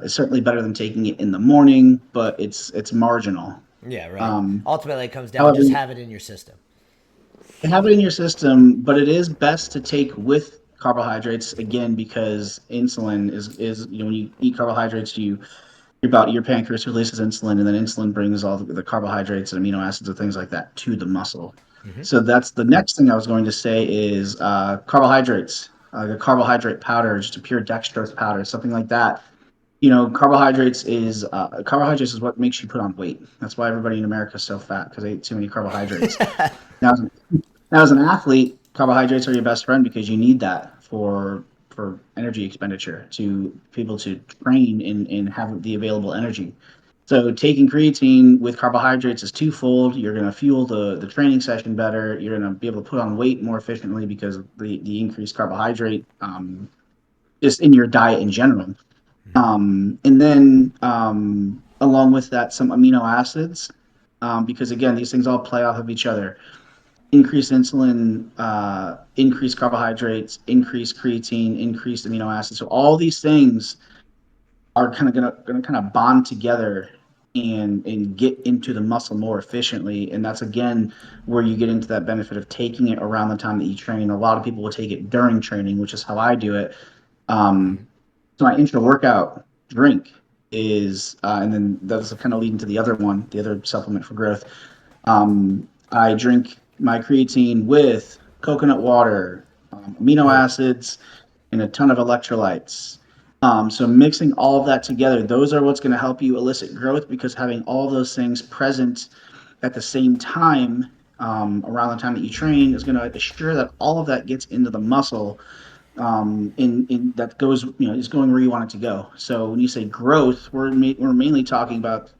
certainly better than taking it in the morning, but it's marginal. Yeah, right. Um, Ultimately, it comes down However, just have it in your system. have it in your system, but it is best to take with carbohydrates again because insulin is when you eat carbohydrates, your pancreas releases insulin, and then insulin brings all the carbohydrates and amino acids and things like that to the muscle. Mm-hmm. So that's the next thing I was going to say is carbohydrates, a carbohydrate powder, just a pure dextrose powder, something like that. Carbohydrates is what makes you put on weight. That's why everybody in America is so fat because they ate too many carbohydrates. Now, as an athlete, carbohydrates are your best friend because you need that for energy expenditure to be able to train and have the available energy. So taking creatine with carbohydrates is twofold. You're going to fuel the training session better. You're going to be able to put on weight more efficiently because of the increased carbohydrate just in your diet in general. And then along with that, some amino acids, because again, these things all play off of each other. Increased insulin, increased carbohydrates, increased creatine, increased amino acids. So all these things are kind of gonna kind of bond together and get into the muscle more efficiently. And that's again where you get into that benefit of taking it around the time that you train. A lot of people will take it during training, which is how I do it. Um, so my intra workout drink is, and then that's kind of leading to the other one, the other supplement for growth. I drink my creatine with coconut water, amino Oh, acids, and a ton of electrolytes. So mixing all of that together, those are what's going to help you elicit growth because having all those things present at the same time around the time that you train is going to assure that all of that gets into the muscle in that goes is going where you want it to go. So when you say growth, we're mainly talking about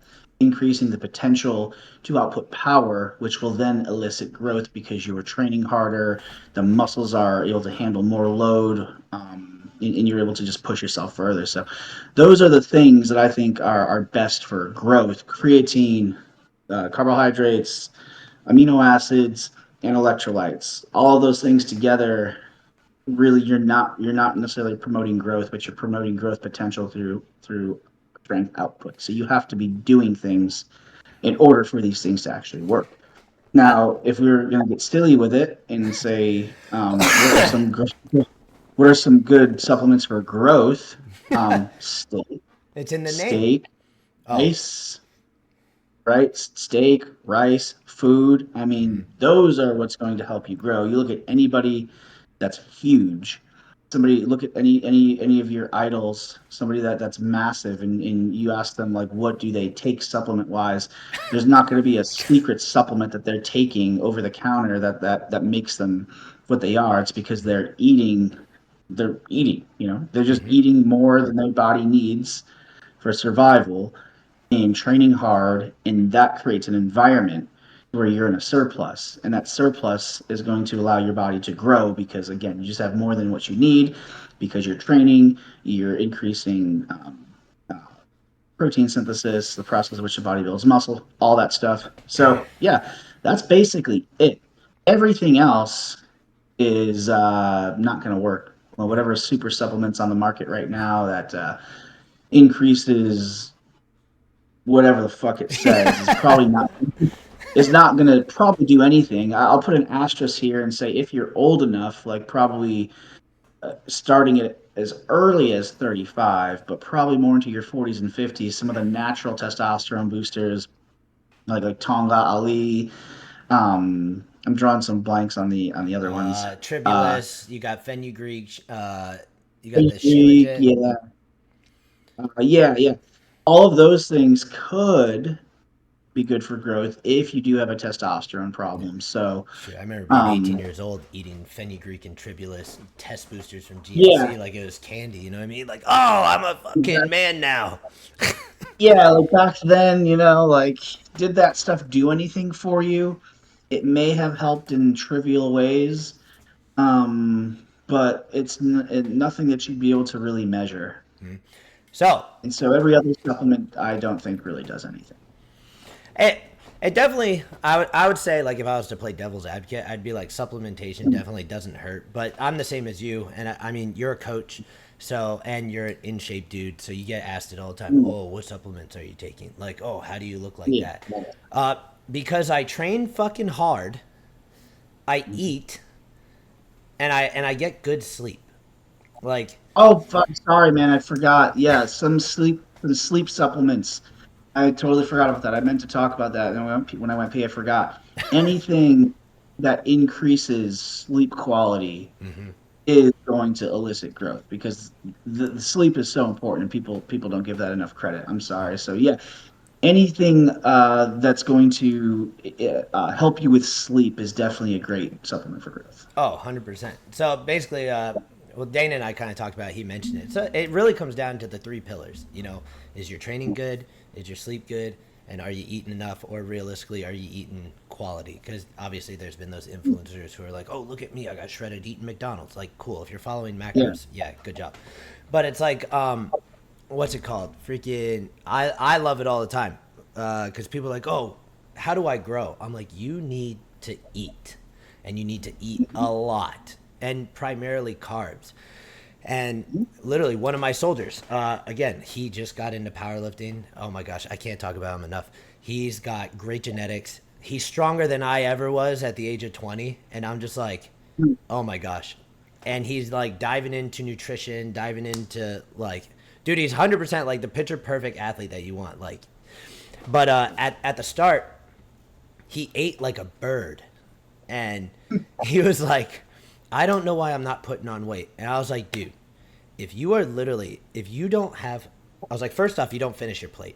increasing the potential to output power, which will then elicit growth because you are training harder, the muscles are able to handle more load, and you're able to just push yourself further. So those are the things that I think are best for growth: creatine, carbohydrates, amino acids, and electrolytes. All of those things together really you're not necessarily promoting growth, but you're promoting growth potential through strength output. So you have to be doing things in order for these things to actually work. I, Now, if we were going to get silly with it and say, what are some good supplements for growth? Steak, it's in the name. steak, Oh, rice, right? Steak, rice, food. I mean, those are what's going to help you grow. You look at anybody that's huge. Somebody look at any of your idols, somebody that's massive, and you ask them like, what do they take supplement wise? There's not going to be a secret supplement that they're taking over the counter that makes them what they are. It's because they're eating. They're eating. They're just eating more than their body needs for survival and training hard, and that creates an environment where you're in a surplus, and that surplus is going to allow your body to grow because again you just have more than what you need because you're training, you're increasing uh, protein synthesis, the process of which the body builds muscle, all that stuff. So yeah, that's basically it. Everything else is not going to work. Well, whatever super supplements on the market right now that increases whatever the fuck it says is probably not is not going to probably do anything. I'll put an asterisk here and say if you're old enough, like probably starting it as early as 35, but probably more into your 40s and 50s, some of the natural testosterone boosters like Tonga Ali. I'm drawing some blanks on the other ones. Tribulus. You got fenugreek. You got the Greek, shilajit. yeah, yeah. All of those things could be good for growth if you do have a testosterone Yeah. problem. So, Shit, I remember being 18 um, years old eating fenugreek and tribulus test boosters from yeah, GNC like it was candy. You know what I mean? Like, oh, I'm a fucking man now. yeah, like back then, like did that stuff do anything for you? It may have helped in trivial ways, but nothing that you'd be able to really measure. So, And so every other supplement, I don't think really does anything. it it definitely I would say like if I was to play devil's advocate, I'd be like supplementation definitely doesn't hurt, but I'm the same as you, and I mean you're a coach, so and you're an in shape dude, so you get asked it all the time. Yeah, Oh, what supplements are you taking? Like, oh, how do you look like yeah, that? yeah. Because I train fucking hard, I Mhm. eat, and I get good sleep. Like, Oh, fuck, sorry, man, I forgot. Yeah, some sleep supplements. I totally forgot about that. I meant to talk about that. And when I went pee, I forgot. Anything that increases sleep quality is going to elicit growth because the sleep is so important and people don't give that enough credit. I'm sorry. So yeah, anything that's going to help you with sleep is definitely a great supplement for growth. oh, 100%. So basically, well, Dana and I kind of talked about it. He mentioned it. So it really comes down to the three pillars. Is your training good? Is your sleep good? And are you eating enough? Or realistically, are you eating quality? Because obviously there's been those influencers who are like, oh, look at me. I got shredded eating McDonald's. Like, cool. If you're following Yeah. macros, yeah, good job. But it's like, what's it called? Freaking, I love it all the time. Because people are like, oh, how do I grow? I'm like, you need to eat. And you need to eat a lot. And primarily carbs. And literally, one of my soldiers, again, he just got into powerlifting. Oh my gosh, I can't talk about him enough. He's got great genetics. He's stronger than I ever was at the age of 20. And I'm just like, oh my gosh. And he's like diving into nutrition, diving into like, dude, he's 100% like the picture perfect athlete that you want. Like, but at the start, he ate like a bird. And he was like, I don't know why I'm not putting on weight. And I was like, dude, if you don't have, I was like, first off, you don't finish your plate.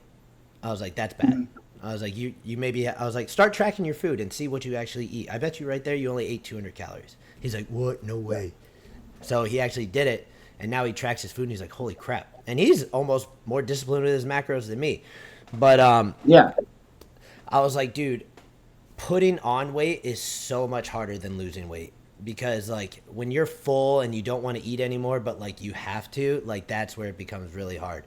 I was like, that's bad. I was like, you maybe, I was like, start tracking your food and see what you actually eat. I bet you right there you only ate 200 calories. He's like, what? No way. So he actually did it. And now he tracks his food and he's like, holy crap. And he's almost more disciplined with his macros than me. But Yeah. I was like, dude, putting on weight is so much harder than losing weight. Because like when you're full and you don't want to eat anymore, but like you have to, like that's where it becomes really hard.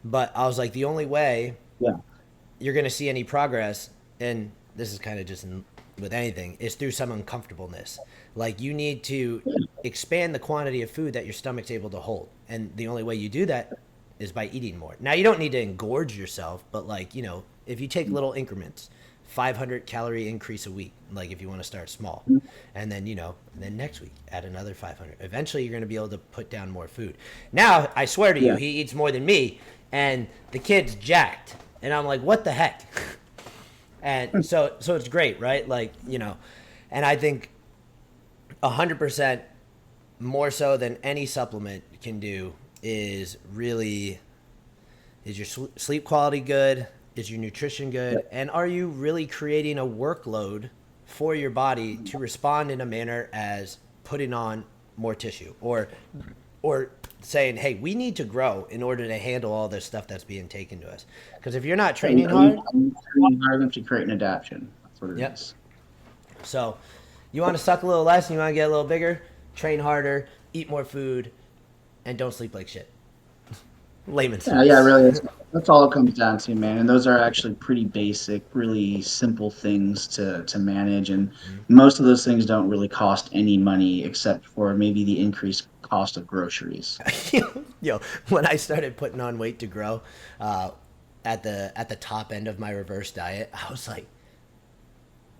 But I was like, the only way Yeah. you're going to see any progress, and this is kind of just with anything, is through some uncomfortableness. Like you need to expand the quantity of food that your stomach's able to hold. And the only way you do that is by eating more. Now you don't need to engorge yourself, but like, if you take little increments, 500 calorie increase a week, like if you want to start small, and then and then next week add another 500. Eventually you're going to be able to put down more food. Now I swear to you, Yeah. he eats more than me, and the kid's jacked, and I'm like, what the heck? And so it's great, right? Like, and I think 100% more so than any supplement can do is really, is your sleep quality good? Is your nutrition good? Yep. And are you really creating a workload for your body to respond in a manner as putting on more tissue or saying, hey, we need to grow in order to handle all this stuff that's being taken to us? Because if you're not training hard, Training hard enough to create an adaptation. That's what it yep. is. So you want to suck a little less and you want to get a little bigger, train harder, eat more food, and don't sleep like shit. Layman's Yeah, yeah, terms. really. That's all it comes down to, man. And those are actually pretty basic, really simple things to manage. And most of those things don't really cost any money except for maybe the increased cost of groceries. Yo, when I started putting on weight to grow, at the top end of my reverse diet,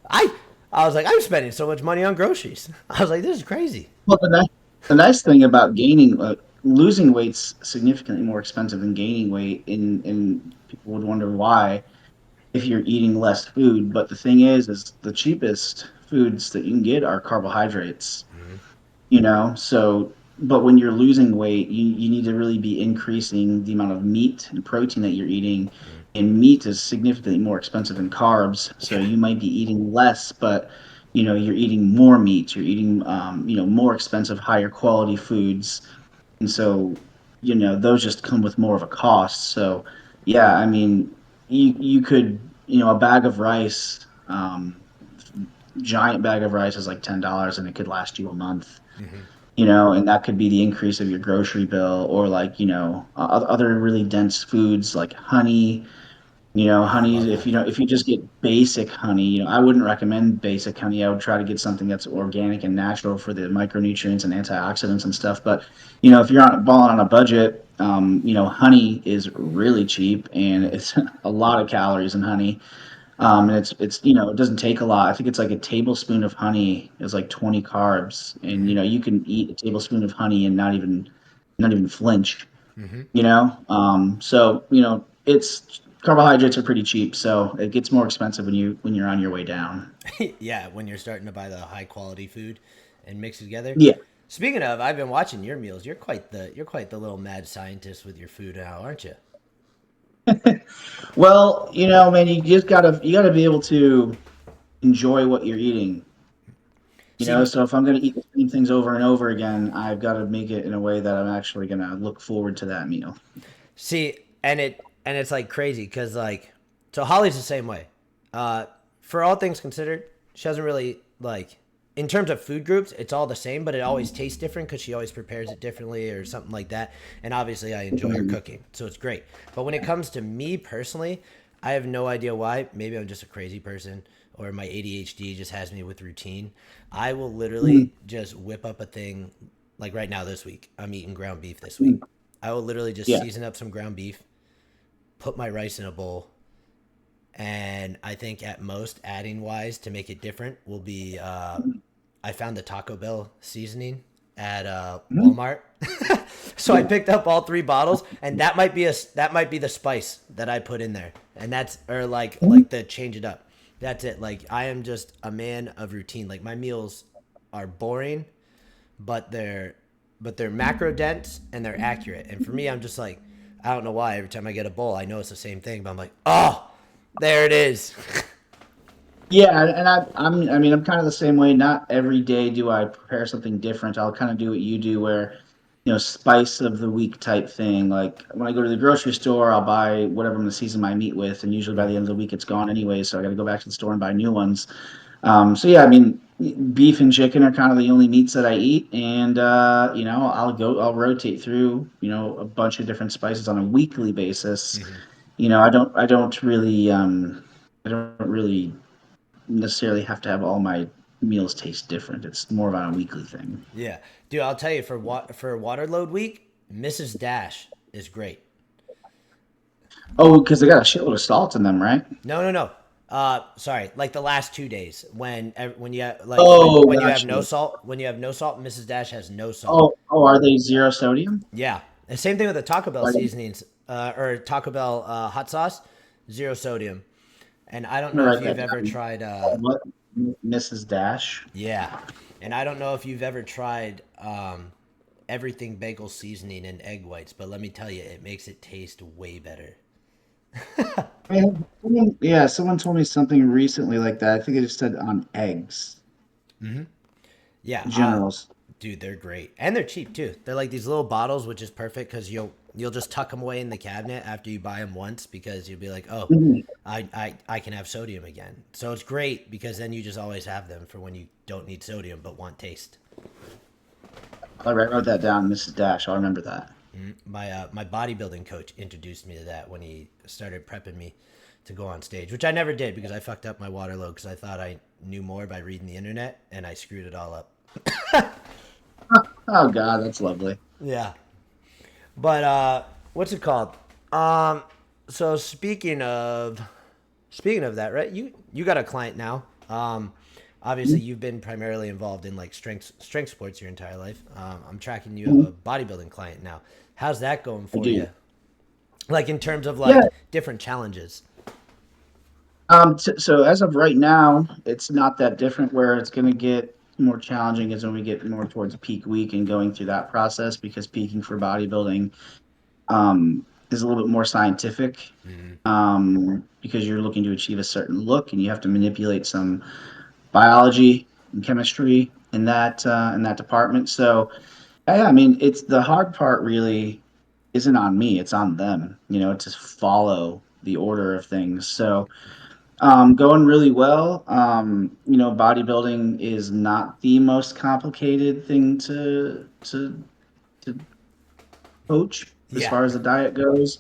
I I was like, I'm spending so much money on groceries. I was like, this is crazy. Well, the nice thing about losing weight's significantly more expensive than gaining weight, and people would wonder why if you're eating less food. But the thing is the cheapest foods that you can get are carbohydrates. So but when you're losing weight, you need to really be increasing the amount of meat and protein that you're eating, and meat is significantly more expensive than carbs, so Yeah. you might be eating less, but you're eating more meat, you're eating more expensive, higher quality foods, and so those just come with more of a cost. So yeah, I mean, you could, a bag of rice, giant bag of rice is like $10 and it could last you a month, and that could be the increase of your grocery bill. Or like, other really dense foods like honey. Oh, I Honey, love if honey. you just get basic honey, I wouldn't recommend basic honey. I would try to get something that's organic and natural for the micronutrients and antioxidants and stuff. But if you're balling on a budget, honey is really cheap, and it's a lot of calories in honey. And it's it doesn't take a lot. I think it's like a tablespoon of honey is like 20 carbs, and you can eat a tablespoon of honey and not even flinch. So it's carbohydrates are pretty cheap, so it gets more expensive when you're on your way down. Yeah, when you're starting to buy the high quality food and mix it together. Yeah. Speaking of, I've been watching your meals. You're quite the little mad scientist with your food now, aren't you? Well, man, you gotta be able to enjoy what you're eating. See, So if I'm going to eat the same things over and over again, I've got to make it in a way that I'm actually going to look forward to that meal. See, and it's like crazy because like, so Holly's the same way. Uh, for all things considered, she doesn't really like in terms of food groups. It's all the same, but it always tastes different because she always prepares it differently or something like that. And obviously, I enjoy her Mhm. cooking, so it's great. But when it comes to me personally, I have no idea why. Maybe I'm just a crazy person, or my ADHD just has me with routine. I will literally just whip up a thing. Like right now, this week, I'm eating ground beef this week. Mhm. I will literally just Yeah. season up some ground beef, put my rice in a bowl, and I think at most adding wise to make it different will be I found the Taco Bell seasoning at Mhm. Walmart. So I Yeah. picked up all three bottles, and that might be the spice that I put in there, and that's or Mhm. like the change it up. That's it. Like I am just a man of routine. Like my meals are boring, but they're macro dense and they're accurate. And for me, I'm just like, I don't know why. Every time I get a bowl, I know it's the same thing, but I'm like, oh, there it is. Yeah, and I mean, I'm kind of the same way. Not every day do I prepare something different. I'll kind of do what you do, where, spice of the week type thing. Like when I go to the grocery store, I'll buy whatever I'm going to season my meat with, and usually by the end of the week, it's gone anyway. So I got to go back to the store and buy new ones. So yeah, I mean, beef and chicken are kind of the only meats that I eat, and I'll rotate through, a bunch of different spices on a weekly basis. Mm-hmm. I don't really necessarily have to have all my meals taste different. It's more of on a weekly thing. Yeah, dude, I'll tell you for Waterload week, Mrs. Dash is great. Oh, because they got a shitload of salt in them, right? No, no, no. Sorry, like the last 2 days when you have, like Oh, when you have no gotcha. salt, Mrs. Dash has no salt. Oh, are they zero sodium? Yeah, the same thing with the Taco Bell Like, seasonings or Taco Bell hot sauce, zero sodium. And I don't I'm gonna know if write you've that ever down. tried. What, Mrs. Dash? Yeah, and I don't know if you've ever tried everything bagel seasoning and egg whites, but let me tell you, it makes it taste way better. Yeah, someone told me something recently like that. I think it just said on eggs, Yeah, generals. dude, they're great and they're cheap too. They're like these little bottles, which is perfect because you'll just tuck them away in the cabinet after you buy them once because you'll be like, oh, Mhm. I can have sodium again. So it's great because then you just always have them for when you don't need sodium but want taste. I wrote that down, Mrs. Dash. I'll remember that. My bodybuilding coach introduced me to that when he started prepping me to go on stage, which I never did because I fucked up my water load because I thought I knew more by reading the internet and I screwed it all up. Oh God, that's lovely. Yeah. But what's it called? Um, so speaking of that, right? You got a client now. Obviously you've been primarily involved in like strength sports your entire life. I'm tracking you have Mhm. a bodybuilding client now. How's that going I for do. you? Like in terms of Yeah. like different challenges. So as of right now, it's not that different. Where it's going to get more challenging is when we get more towards peak week and going through that process, because peaking for bodybuilding is a little bit more scientific, Mm-hmm. because you're looking to achieve a certain look and you have to manipulate some biology and chemistry in that department. So yeah, I mean, it's the hard part really isn't on me; it's on them. To follow the order of things. So going really well. Bodybuilding is not the most complicated thing to coach as Yeah. far as the diet goes,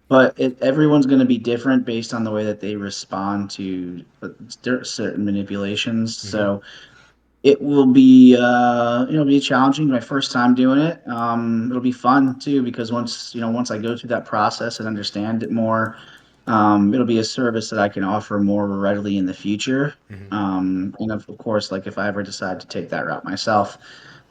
but everyone's going to be different based on the way that they respond to certain manipulations. Mm-hmm. So it will be be challenging. My first time doing it. It'll be fun too, because once I go through that process and understand it more, it'll be a service that I can offer more readily in the future. Mm-hmm. And of course, like if I ever decide to take that route myself,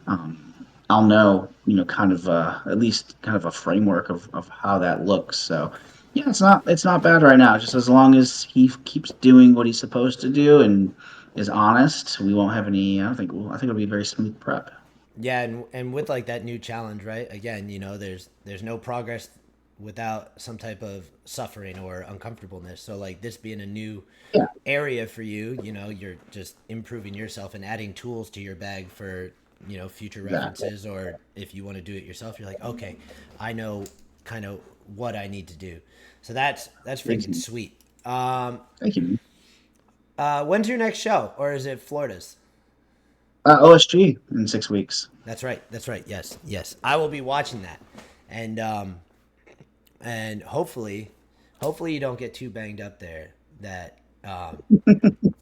I'll know, kind of at least kind of a framework of how that looks. So yeah, it's not bad right now. Just as long as he keeps doing what he's supposed to do and is honest, we won't have any. I think it'll be a very smooth prep. Yeah, and with like that new challenge, right? Again, there's no progress without some type of suffering or uncomfortableness. So like this being a new Yeah, area for you, you're just improving yourself and adding tools to your bag for, future exactly. references, or if you want to do it yourself, you're like, okay, I know kind of what I need to do. So that's freaking Excellent. sweet. Thank you, man. When's your next show, or is it Florida's? OSG in 6 weeks. That's right. That's right. Yes. Yes. I will be watching that. And hopefully you don't get too banged up there that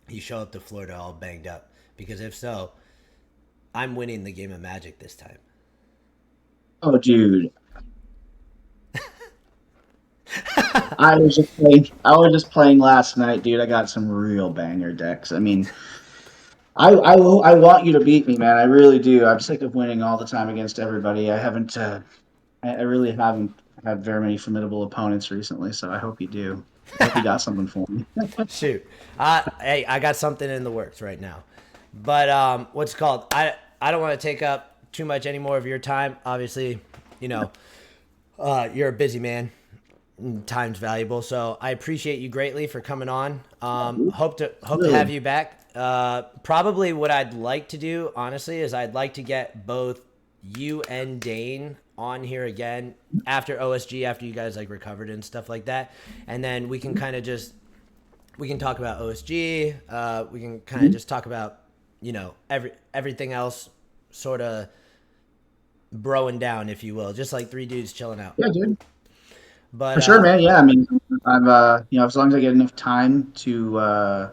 you show up to Florida all banged up, because if so, I'm winning the game of Magic this time. Oh, dude, I was just playing last night, dude. I got some real banger decks. I mean, I want you to beat me, man. I really do. I'm sick of winning all the time against everybody. I haven't. I really haven't had very many formidable opponents recently, so I hope you do. I hope you got something for me. Shoot. Hey, I got something in the works right now. But what's it called? I don't want to take up too much any more of your time. Obviously, you know, you're a busy man. Time's valuable, so I appreciate you greatly for coming on. Hope to have Really? you back. Probably what I'd like to do, honestly, is I'd like to get both you and Dane on here again after OSG, after you guys like recovered and stuff like that, and then we can kind of just we can talk about OSG. We can kind of Mhm. just talk about everything else, sort of broing down, if you will, just like three dudes chilling out. Yeah, dude. But For sure, man. Yeah, I mean, I've as long as I get enough time to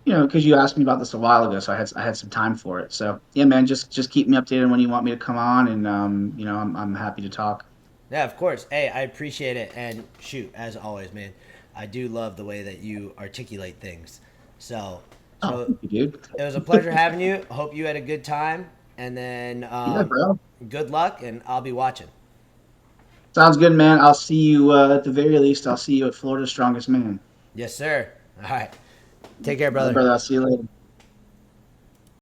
because you asked me about this a while ago, so I had some time for it. So yeah, man, just keep me updated when you want me to come on, and I'm happy to talk. yeah, of course. Hey, I appreciate it. And shoot, as always, man, I do love the way that you articulate things. So, Oh, so thank you, dude. it was a pleasure having you. I hope you had a good time. And then Yeah, bro. good luck, and I'll be watching. Sounds good, man. I'll see you at the very least. I'll see you at Florida's Strongest Man. Yes, sir. All right. Take care, All right, brother. brother. I'll see you later.